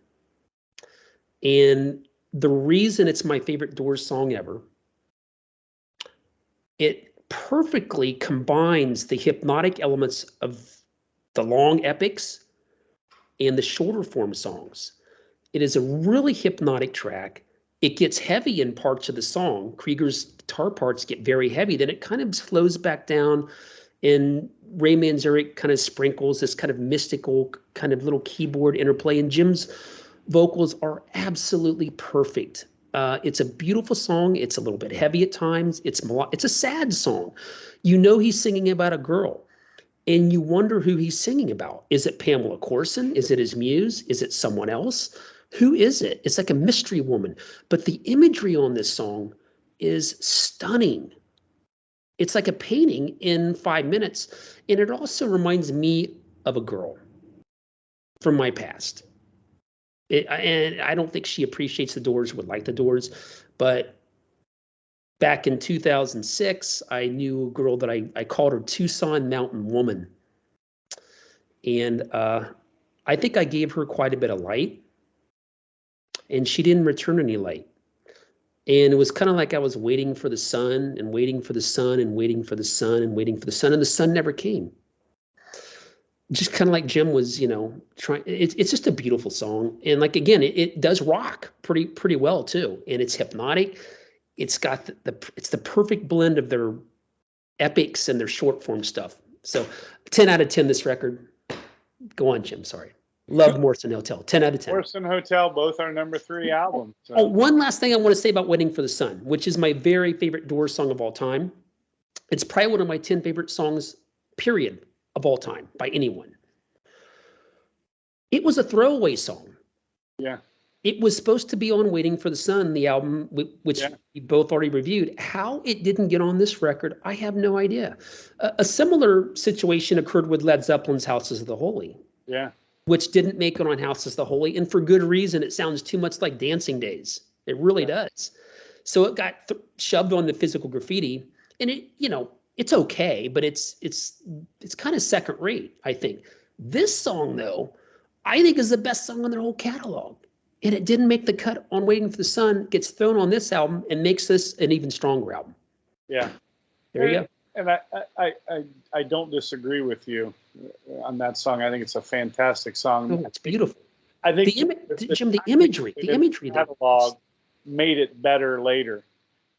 And the reason it's my favorite Doors song ever, it perfectly combines the hypnotic elements of the long epics and the shorter form songs. It is a really hypnotic track. It gets heavy in parts of the song. Krieger's guitar parts get very heavy. Then it kind of slows back down, and Ray Manzarek kind of sprinkles this kind of mystical kind of little keyboard interplay. And Jim's vocals are absolutely perfect It's a beautiful song. It's a little bit heavy at times. It's a sad song. You know he's singing about a girl, and you wonder who he's singing about. Is it Pamela Corson? Is it his muse? Is it someone else? Who is it? It's like a mystery woman. But the imagery on this song is stunning. It's like a painting in 5 minutes, and it also reminds me of a girl from my past. And I don't think she appreciates the Doors, would like the Doors, but back in 2006, I knew a girl that I called her Tucson Mountain Woman. And I think I gave her quite a bit of light, and she didn't return any light. And it was kind of like I was waiting for the sun and waiting for the sun and waiting for the sun and waiting for the sun, and the sun never came. Just kind of like Jim was, trying. It's just a beautiful song, and like again, it does rock pretty well too, and it's hypnotic. It's got it's the perfect blend of their epics and their short form stuff. So 10 out of 10 this record. Go on, Jim. Sorry. Love Morrison Hotel. 10 out of 10. Morrison Hotel, both our number 3 albums. So. Oh, one last thing I want to say about Waiting for the Sun, which is my very favorite Doors song of all time. It's probably one of my 10 favorite songs, period, of all time by anyone. It was a throwaway song. Yeah. It was supposed to be on Waiting for the Sun, the album, which we both already reviewed. How it didn't get on this record, I have no idea. A similar situation occurred with Led Zeppelin's Houses of the Holy. Yeah. Which didn't make it on Houses of the Holy, and for good reason. It sounds too much like Dancing Days. It really does. So it got shoved on the Physical Graffiti, and it's okay, but it's kind of second rate, I think. This song, though, I think is the best song on their whole catalog, and it didn't make the cut on Waiting for the Sun. Gets thrown on this album and makes this an even stronger album. Yeah, there you go. And I don't disagree with you on that song. I think it's a fantastic song. Oh, it's beautiful. I think the imagery catalog made it better later.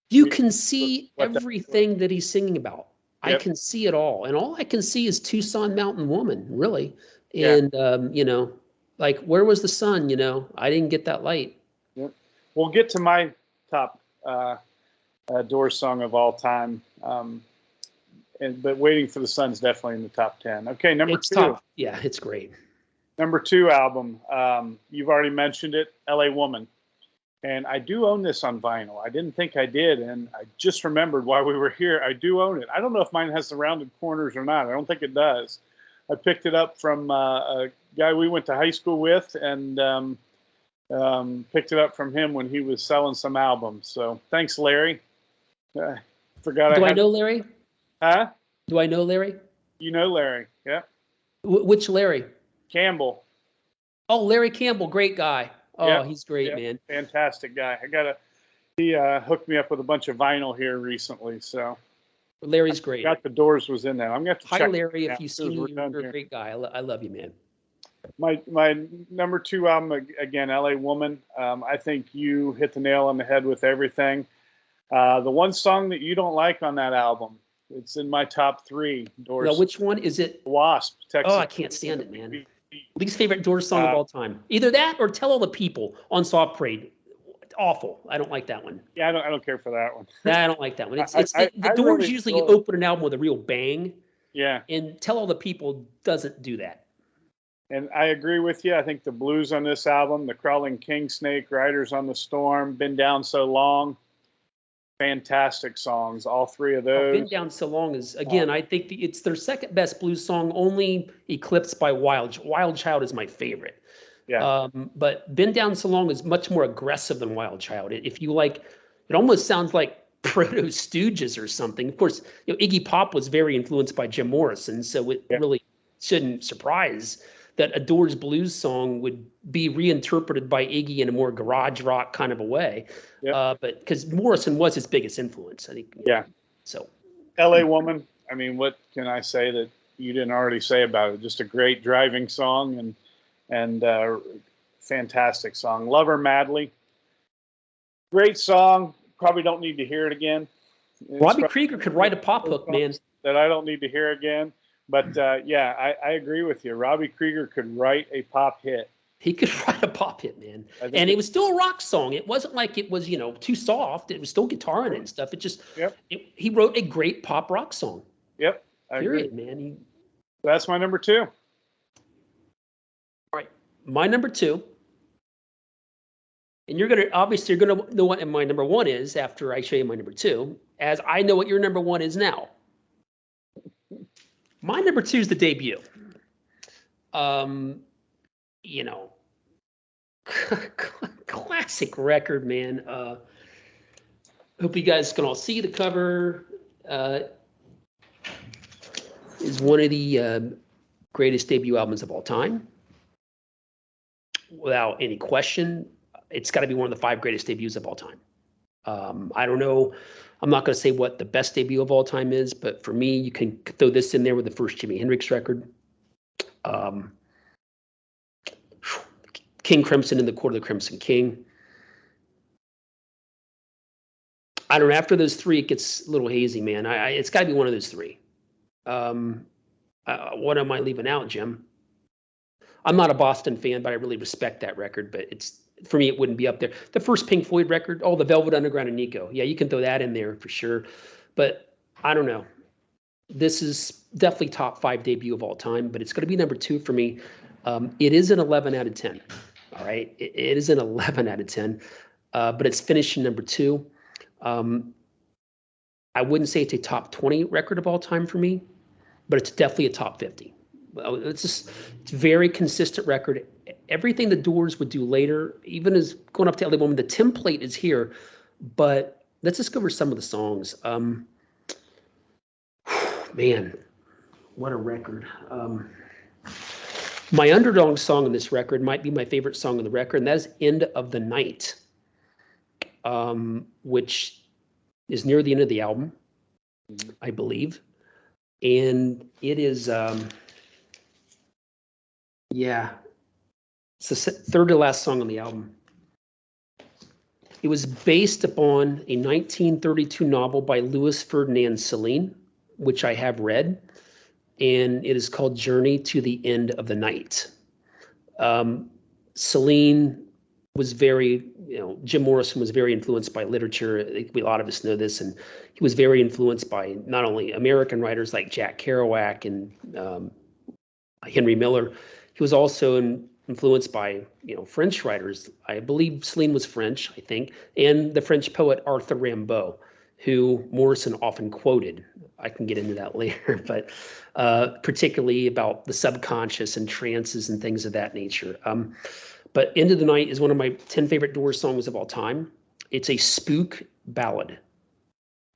You can see everything that he's singing about. Yep. I can see it all, and all I can see is Tucson Mountain Woman, really. And like, where was the sun? I didn't get that light. Yep. We'll get to my top Doors song of all time. But Waiting for the Sun's definitely in the top 10. Okay, number 2. Yeah, it's great. Number 2 album. You've already mentioned it, LA Woman. And I do own this on vinyl. I didn't think I did, and I just remembered while we were here, I do own it. I don't know if mine has the rounded corners or not. I don't think it does. I picked it up from a guy we went to high school with, and picked it up from him when he was selling some albums. So thanks, Larry. Forgot. Do I know Larry? Huh? Do I know Larry? You know Larry, yeah. Which Larry? Campbell. Oh, Larry Campbell, great guy. Oh, he's great, man. Fantastic guy. He hooked me up with a bunch of vinyl here recently, so. Larry's great. Got the Doors was in there. I'm going to check. Hi, Larry. If you see me, you're a great guy. I love you, man. My number 2 album, again, LA Woman. I think you hit the nail on the head with everything. The one song that you don't like on that album, it's in my top 3 Doors. No, which one is it? Wasp, Texas. Oh, I can't stand it, man. Least favorite Doors song of all time. Either that or Tell All the People on Soft Parade. Awful. I don't like that one. Yeah, I don't care for that one. I don't like that one. The Doors really usually open an album with a real bang. Yeah. And Tell All the People doesn't do that. And I agree with you. I think the blues on this album, The Crawling King Snake, Riders on the Storm, Been Down So Long, fantastic songs. All 3 of those. Been Down So Long is, again, I think it's their second best blues song, only eclipsed by Wild Child is my favorite. Yeah. But Been Down So Long is much more aggressive than Wild Child. If you like, it almost sounds like Proto Stooges or something. Of course, Iggy Pop was very influenced by Jim Morrison, so it really shouldn't surprise that a Doors blues song would be reinterpreted by Iggy in a more garage rock kind of a way. But because Morrison was his biggest influence, I think. Yeah. So. LA Woman, I mean, what can I say that you didn't already say about it? Just a great driving song and fantastic song. Love Her Madly. Great song. Probably don't need to hear it again. Robbie Krieger could write a pop hook, man. That I don't need to hear again. But I agree with you. Robbie Krieger could write a pop hit. He could write a pop hit, man. And it was still a rock song. It wasn't like it was, too soft. It was still guitar in it and stuff. It just, he wrote a great pop rock song. Yep. Period, man. That's my number 2. All right. My number 2. And you're going to know what my number 1 is after I show you my number 2, as I know what your number 1 is now. My number 2 is the debut. Classic record, man. Hope you guys can all see the cover. Is one of the greatest debut albums of all time. Without any question, it's got to be one of the 5 greatest debuts of all time. I don't know. I'm not going to say what the best debut of all time is, but for me, you can throw this in there with the first Jimi Hendrix record. King Crimson in the Court of the Crimson King. I don't know. After those 3, it gets a little hazy, man. It's got to be one of those 3. What am I leaving out, Jim? I'm not a Boston fan, but I really respect that record. But for me, it wouldn't be up there. The first Pink Floyd record, the Velvet Underground and Nico. Yeah, you can throw that in there for sure. But I don't know. This is definitely top 5 debut of all time, but it's going to be number 2 for me. It is an 11 out of 10. All right, it is an 11 out of 10, but it's finishing number 2. I wouldn't say it's a top 20 record of all time for me, but it's definitely a top 50. It's very consistent record. Everything the Doors would do later, even as going up to LA Woman, the template is here, but let's just go over some of the songs. Man, what a record. My underdog song on this record might be my favorite song on the record, and that is End of the Night, which is near the end of the album, I believe. And it is, it's the third to last song on the album. It was based upon a 1932 novel by Louis Ferdinand Céline, which I have read, and it is called Journey to the End of the Night. Céline was very, Jim Morrison was very influenced by literature. I think a lot of us know this, and he was very influenced by not only American writers like Jack Kerouac and Henry Miller. He was also influenced by, French writers. I believe Céline was French, I think, and the French poet Arthur Rimbaud, who Morrison often quoted. I can get into that later, but particularly about the subconscious and trances and things of that nature. But End of the Night is one of my 10 favorite Doors songs of all time. It's a spook ballad.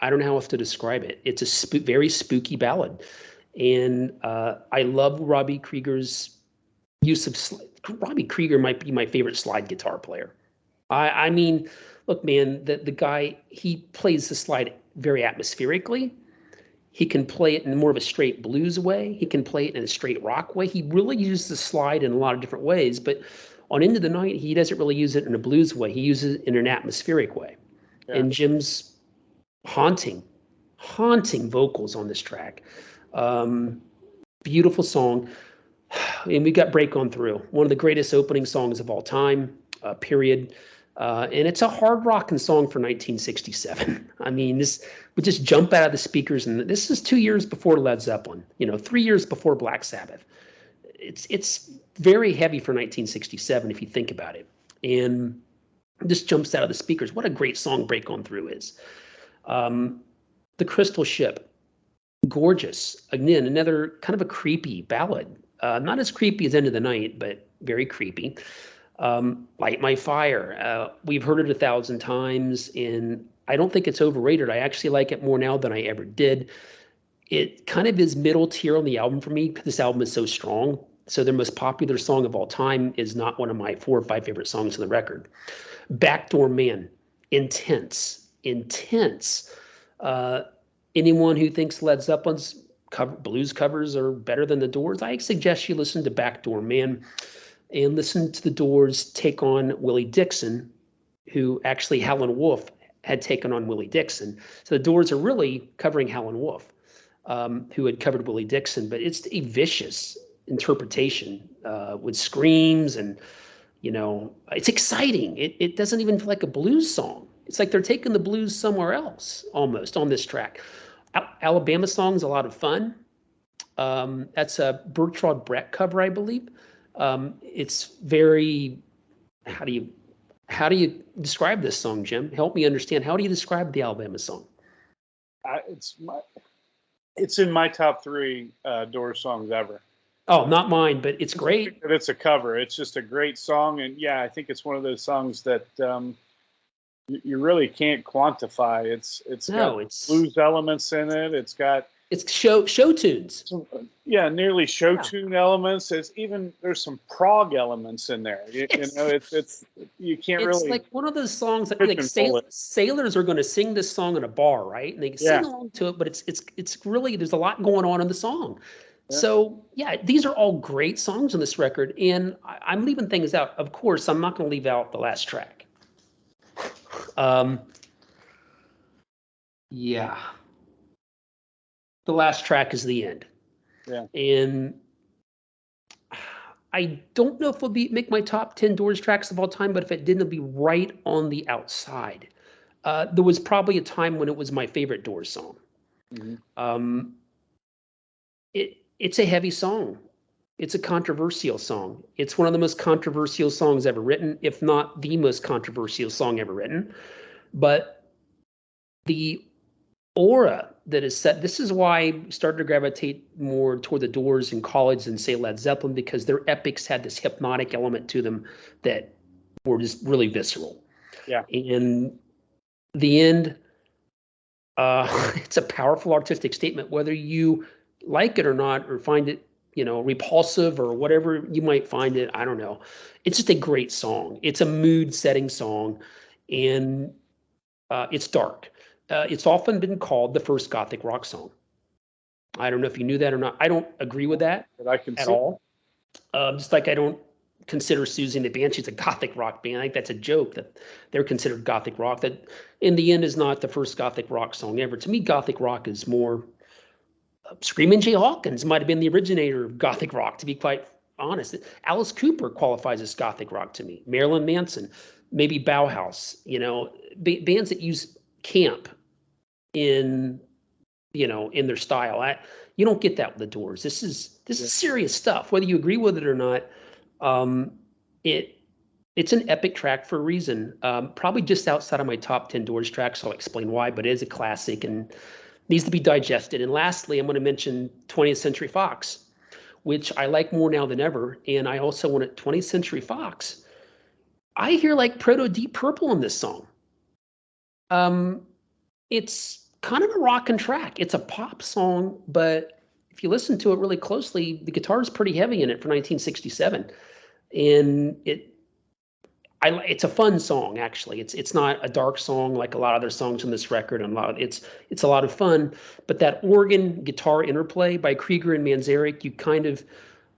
I don't know how else to describe it. It's a very spooky ballad. And I love Robbie Krieger's use of Robbie Krieger might be my favorite slide guitar player. I mean, look, man, the guy, he plays the slide very atmospherically. He can play it in more of a straight blues way. He can play it in a straight rock way. He really uses the slide in a lot of different ways, but on End of the Night, he doesn't really use it in a blues way. He uses it in an atmospheric way. Yeah. And Jim's haunting vocals on this track. Beautiful song. And we got Break On Through, one of the greatest opening songs of all time, period. And it's a hard rocking song for 1967. I mean, this would just jump out of the speakers. And this is 2 years before Led Zeppelin, 3 years before Black Sabbath. It's very heavy for 1967 if you think about it. And this jumps out of the speakers. What a great song Break On Through is. The Crystal Ship, gorgeous. Again, another kind of a creepy ballad. Not as creepy as End of the Night, but very creepy. Light My Fire. We've heard it 1,000 times, and I don't think it's overrated. I actually like it more now than I ever did. It kind of is middle tier on the album for me because this album is so strong. So their most popular song of all time is not one of my 4 or 5 favorite songs on the record. Backdoor Man, intense. Anyone who thinks Led Zeppelin's blues covers are better than the Doors, I suggest you listen to Backdoor Man and listen to the Doors take on Willie Dixon, who actually Howlin' Wolf had taken on Willie Dixon. So the Doors are really covering Howlin' Wolf, who had covered Willie Dixon, but it's a vicious interpretation with screams and It's exciting. It doesn't even feel like a blues song. It's like they're taking the blues somewhere else almost on this track. Alabama Song's a lot of fun. That's a Bertold Brecht cover, I believe. It's very, how do you describe this song, Jim? Help me understand. How do you describe the Alabama Song? It's in my top 3 Doors songs ever. Oh, not mine, but it's great. It's a cover. It's just a great song, and yeah, I think it's one of those songs that you really can't quantify. It's got blues elements in it. It's show tunes. Nearly show tune elements. There's some prog elements in there. You can't really. It's like one of those songs that like sailors are going to sing this song in a bar, right? And they sing along to it, but it's really, there's a lot going on in the song. Yeah. So yeah, these are all great songs on this record, and I'm leaving things out. Of course, I'm not going to leave out the last track. Yeah. The last track is the end. Yeah. And I don't know if it'll make my top 10 Doors tracks of all time, but if it didn't, it'll be right on the outside. There was probably a time when it was my favorite Doors song. Mm-hmm. It's a heavy song. It's a controversial song. It's one of the most controversial songs ever written, if not the most controversial song ever written. But the aura that is set, this is why I started to gravitate more toward the Doors in college than, say, Led Zeppelin, because their epics had this hypnotic element to them that were just really visceral. Yeah. And the end, it's a powerful artistic statement, whether you like it or not, or find it, repulsive or whatever you might find it. I don't know. It's just a great song. It's a mood setting song, and it's dark. It's often been called the first Gothic rock song. I don't know if you knew that or not. I don't agree with that at all. Just like I don't consider Susie and the Banshees a Gothic rock band. I think that's a joke that they're considered Gothic rock. That in the end is not the first Gothic rock song ever. To me, Gothic rock is more. Screaming Jay Hawkins might have been the originator of Gothic rock, to be quite honest. Alice Cooper qualifies as Gothic rock to me. Marilyn Manson, maybe Bauhaus. Bands that use camp in their style. You don't get that with the Doors. This is serious stuff, whether you agree with it or not. It's an epic track for a reason. Probably just outside of my top 10 Doors tracks. I'll explain why, but it is a classic and needs to be digested. And lastly, I'm going to mention 20th Century Fox, which I like more now than ever. And I also want it 20th Century Fox. I hear like proto Deep Purple in this song. It's kind of a rockin' track. It's a pop song, but if you listen to it really closely, the guitar is pretty heavy in it for 1967, and it's a fun song actually. It's not a dark song like a lot of other songs on this record, and it's a lot of fun. But that organ guitar interplay by Krieger and Manzarek, you kind of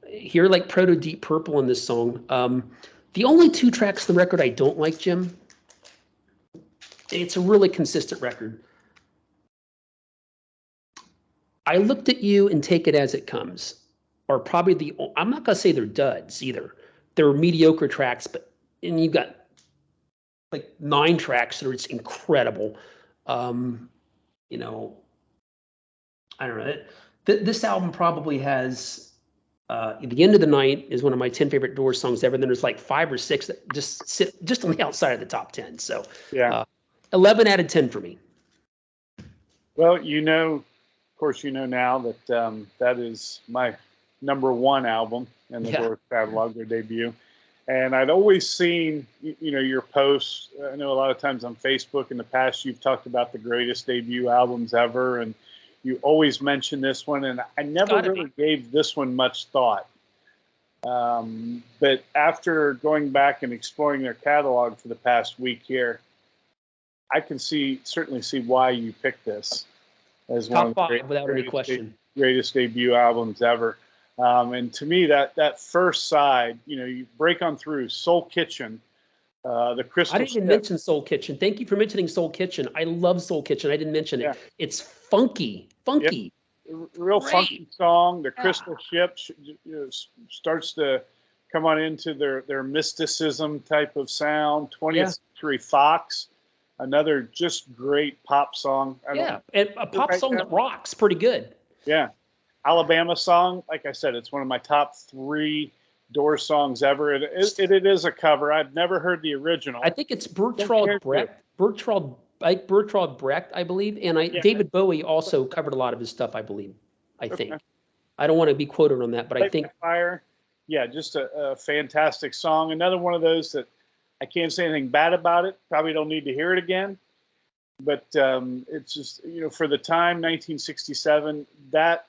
hear like proto Deep Purple in this song. The only 2 tracks on the record I don't like, Jim. It's a really consistent record. I Looked at You and Take It As It Comes are probably I'm not going to say they're duds either. They're mediocre tracks, and you've got like 9 tracks that are just incredible. I don't know. This album probably has, The End of the Night is one of my 10 favorite Doors songs ever. And then there's like 5 or 6 that just sit just on the outside of the top 10. So 11 out of 10 for me. Well, of course, now that that is my number 1 album in the Doors catalog, their debut. And I'd always seen, your posts. I know a lot of times on Facebook in the past, you've talked about the greatest debut albums ever. And you always mention this one. And I never really gave this one much thought. But after going back and exploring their catalog for the past week here, I can certainly see why you picked this as top 5 without any question. Greatest debut albums ever. And to me, that first side, you break on through Soul Kitchen, the Crystal. I didn't even mention Soul Kitchen. Thank you for mentioning Soul Kitchen. I love Soul Kitchen. I didn't mention it. It's funky. Yep. Real great. Funky song. The Crystal Ship starts to come on into their mysticism type of sound. 20th Yeah. Century Fox, another just great pop song. Yeah, and a pop right song now. that rocks pretty good. Yeah. Alabama Song, like I said, it's one of my top 3 Doors songs ever. It is a cover. I've never heard the original. I think it's Bertolt Brecht. Bertolt Brecht, I believe, and Yeah. David Bowie also covered a lot of his stuff, I believe. I think. I don't want to be quoted on that, but I think Fire. Yeah, just a fantastic song. Another one of those that I can't say anything bad about it. Probably don't need to hear it again. But it's just, for the time, 1967, that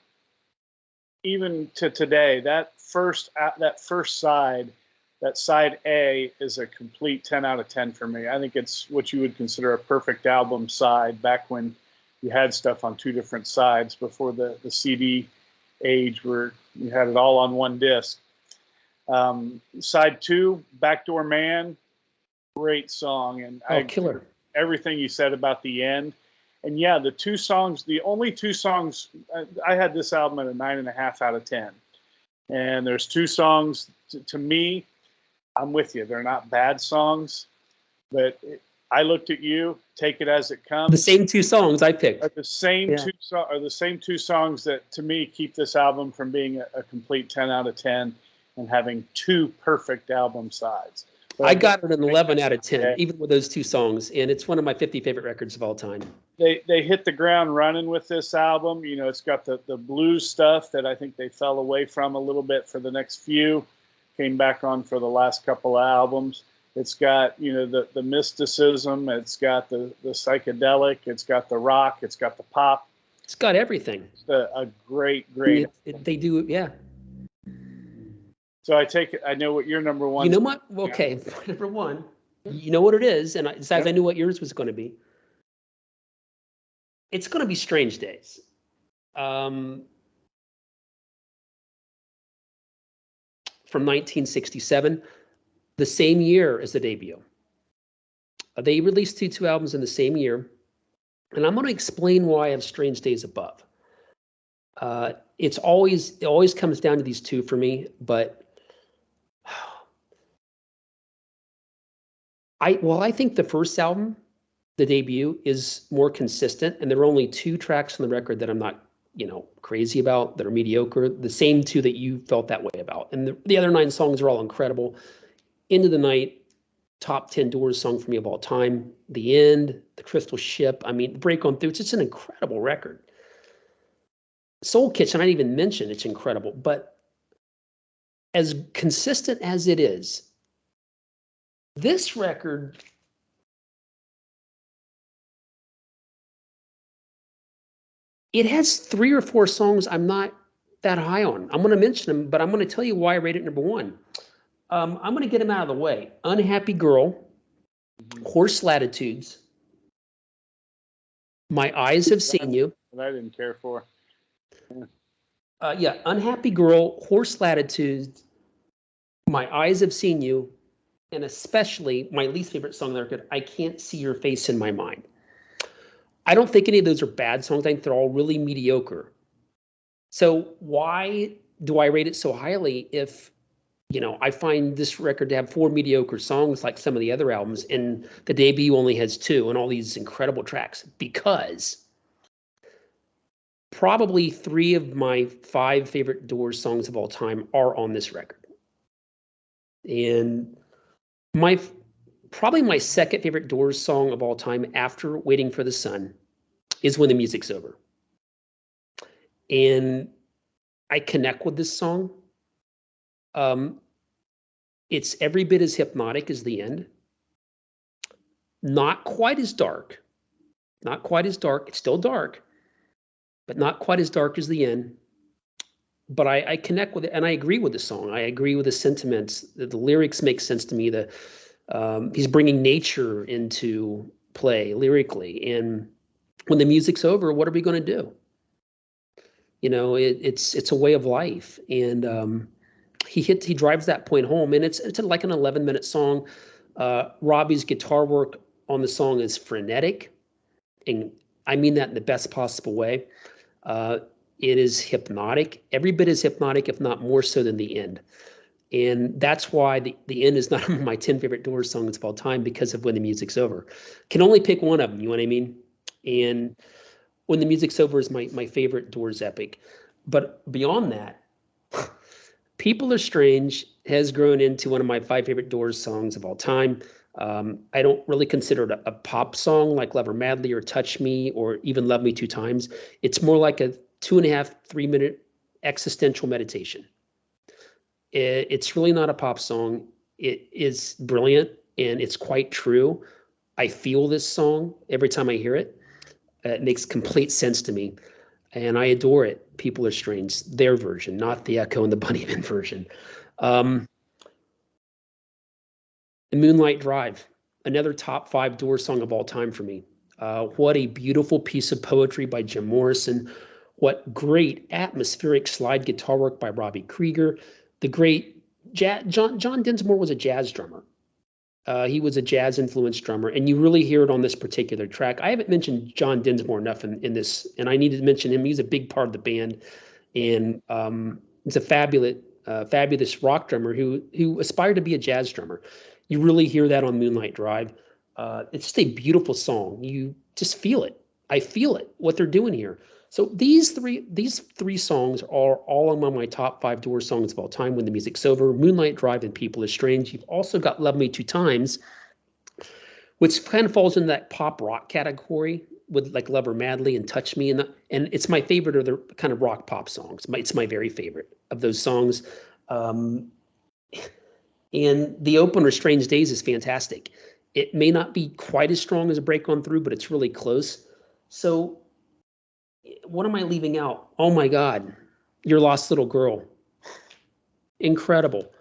even to today, that first side, that side A, is a complete 10 out of 10 for me. I think it's what you would consider a perfect album side, back when you had stuff on 2 different sides, before the CD age where you had it all on one disc. Side 2, Backdoor Man, great song. And killer. Everything you said about the end. And yeah, the only 2 songs, I had this album at a 9.5 out of 10. And there's 2 songs, to me, I'm with you. They're not bad songs, but I looked at you, Take It As It Comes. The same 2 songs I picked. Are the same 2 songs that, to me, keep this album from being a complete 10 out of 10 and having 2 perfect album sides. I got it an 11 out of 10, even with those 2 songs, and it's one of my 50 favorite records of all time. They hit the ground running with this album. It's got the blues stuff that I think they fell away from a little bit for the next few, came back on for the last couple of albums. It's got, the mysticism. It's got the psychedelic. It's got the rock. It's got the pop. It's got everything. It's a great. They do, yeah. So I take it. I know what your number one. You know what? Okay, number 1. You know what it is, and besides, I knew what yours was going to be. It's going to be Strange Days. From 1967, the same year as the debut. They released two albums in the same year, and I'm going to explain why I have Strange Days above. It always comes down to these 2 for me, but I think the first album, the debut, is more consistent, and there are only 2 tracks on the record that I'm not, crazy about, that are mediocre. The same 2 that you felt that way about, and the other 9 songs are all incredible. Into the Night, top 10 Doors song for me of all time. The End, The Crystal Ship. I mean, Break On Through. It's just an incredible record. Soul Kitchen, I didn't even mention. It's incredible, but as consistent as it is, this record, it has 3 or 4 songs I'm not that high on. I'm going to mention them, but I'm going to tell you why I rate it number 1. I'm going to get them out of the way. Unhappy Girl, Horse Latitudes, My Eyes Have Seen You. That I didn't care for. Unhappy Girl, Horse Latitudes, My Eyes Have Seen You, and especially my least favorite song on the record, I Can't See Your Face in My Mind. I don't think any of those are bad songs. I think they're all really mediocre. So why do I rate it so highly if, I find this record to have 4 mediocre songs like some of the other albums, and the debut only has 2 and all these incredible tracks? Because probably 3 of my 5 favorite Doors songs of all time are on this record. And probably my second favorite Doors song of all time, after Waiting for the Sun, is When the Music's Over. And I connect with this song. It's every bit as hypnotic as The End. Not quite as dark. Not quite as dark. It's still dark, but not quite as dark as The End. But I connect with it, and I agree with the song. I agree with the sentiments. The lyrics make sense to me. He's bringing nature into play lyrically. And when the music's over, what are we going to do? It's a way of life. And he drives that point home, and it's like an 11-minute song. Robbie's guitar work on the song is frenetic, and I mean that in the best possible way. It is hypnotic, every bit as hypnotic, if not more so than The End. And that's why the end is not one of my 10 favorite Doors songs of all time, because of When the Music's Over. Can only pick one of them, you know what I mean? And When the Music's Over is my favorite Doors epic. But beyond that, People Are Strange has grown into one of my 5 favorite Doors songs of all time. I don't really consider it a pop song like Love Her Madly or Touch Me or even Love Me Two Times. It's more like a 2.5, 3-minute existential meditation. It's really not a pop song. It is brilliant, and it's quite true. I feel this song every time I hear it. It makes complete sense to me, and I adore it. People Are Strange, their version, not the Echo and the Bunnymen version. The Moonlight Drive, another top 5 Doors song of all time for me. What a beautiful piece of poetry by Jim Morrison. What great atmospheric slide guitar work by Robbie Krieger. The great John Densmore was a jazz drummer. He was a jazz-influenced drummer, and you really hear it on this particular track. I haven't mentioned John Densmore enough in this, and I need to mention him. He's a big part of the band, and he's a fabulous rock drummer who aspired to be a jazz drummer. You really hear that on Moonlight Drive. It's just a beautiful song. You just feel it. I feel it, what they're doing here. So these three songs are all among my top 5 Doors songs of all time. When the Music's Over, Moonlight Drive, and People Are Strange. You've also got Love Me Two Times, which kind of falls in that pop rock category with like Love Her Madly and Touch Me, and it's my favorite of the kind of rock pop songs. It's my very favorite of those songs. And the opener, Strange Days, is fantastic. It may not be quite as strong as a Break On Through, but it's really close. So what am I leaving out? Oh my God, Your Lost Little Girl. Incredible.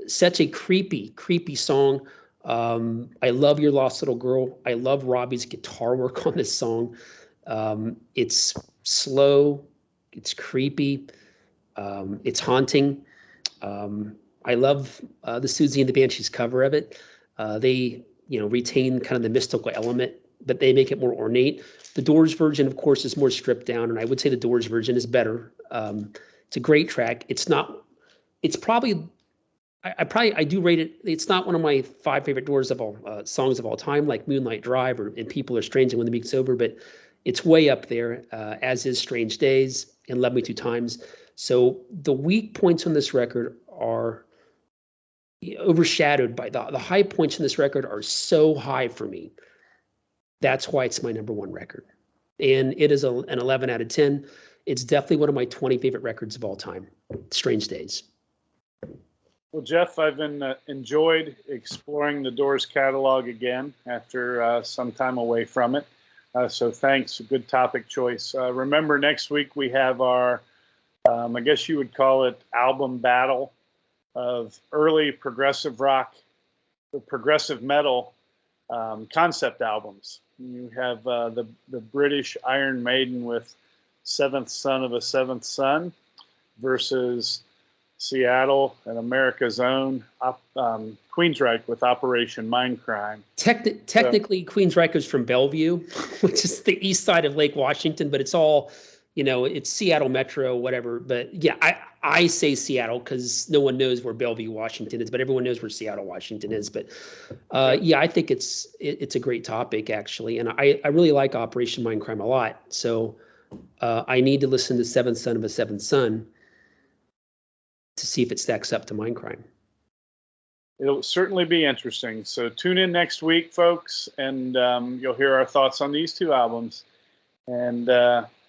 Such a creepy song. I love Your Lost Little Girl. I love Robbie's guitar work on this song. It's slow, it's creepy, it's haunting. I love the Susie and the Banshees cover of it. They, retain kind of the mystical element, but they make it more ornate. The Doors version, of course, is more stripped down, and I would say the Doors version is better. It's a great track. It's probably, I do rate it. It's not one of my 5 favorite Doors of all songs of all time, like Moonlight Drive and People Are Strange and When the Music's Over, but it's way up there, as is Strange Days and Love Me Two Times. So the weak points on this record are overshadowed by the high points in this record are so high for me. That's why it's my number 1 record. And it is an 11 out of 10. It's definitely one of my 20 favorite records of all time, Strange Days. Well, Jeff, I've enjoyed exploring the Doors catalog again after some time away from it. So thanks, good topic choice. Remember, next week we have our, I guess you would call it, album battle of early progressive rock, progressive metal concept albums. You have the British Iron Maiden with Seventh Son of a Seventh Son versus Seattle and America's Own Queensryche with Operation Mindcrime. Technically, Queensryche is from Bellevue, which is the east side of Lake Washington, but it's all, it's Seattle Metro, whatever. But yeah, I say Seattle because no one knows where Bellevue, Washington is, but everyone knows where Seattle, Washington is. But yeah, I think it's a great topic, actually. And I really like Operation Mindcrime a lot. So I need to listen to Seventh Son of a Seventh Son to see if it stacks up to Mindcrime. It'll certainly be interesting. So tune in next week, folks, and you'll hear our thoughts on these 2 albums. And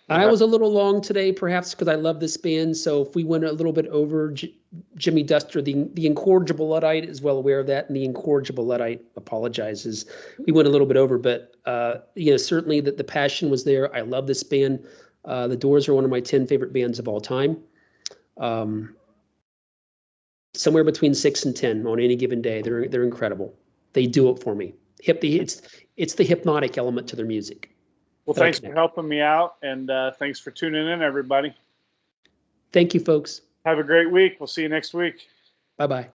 I was a little long today, perhaps because I love this band. So if we went a little bit over, Jimmy Duster, the Incorrigible Luddite, is well aware of that, and the Incorrigible Luddite apologizes. We went a little bit over, but certainly the passion was there. I love this band. The Doors are one of my 10 favorite bands of all time. Somewhere between 6 and 10 on any given day. They're incredible. They do it for me. It's the hypnotic element to their music. Well, thanks for helping me out, and thanks for tuning in, everybody. Thank you, folks. Have a great week. We'll see you next week. Bye-bye.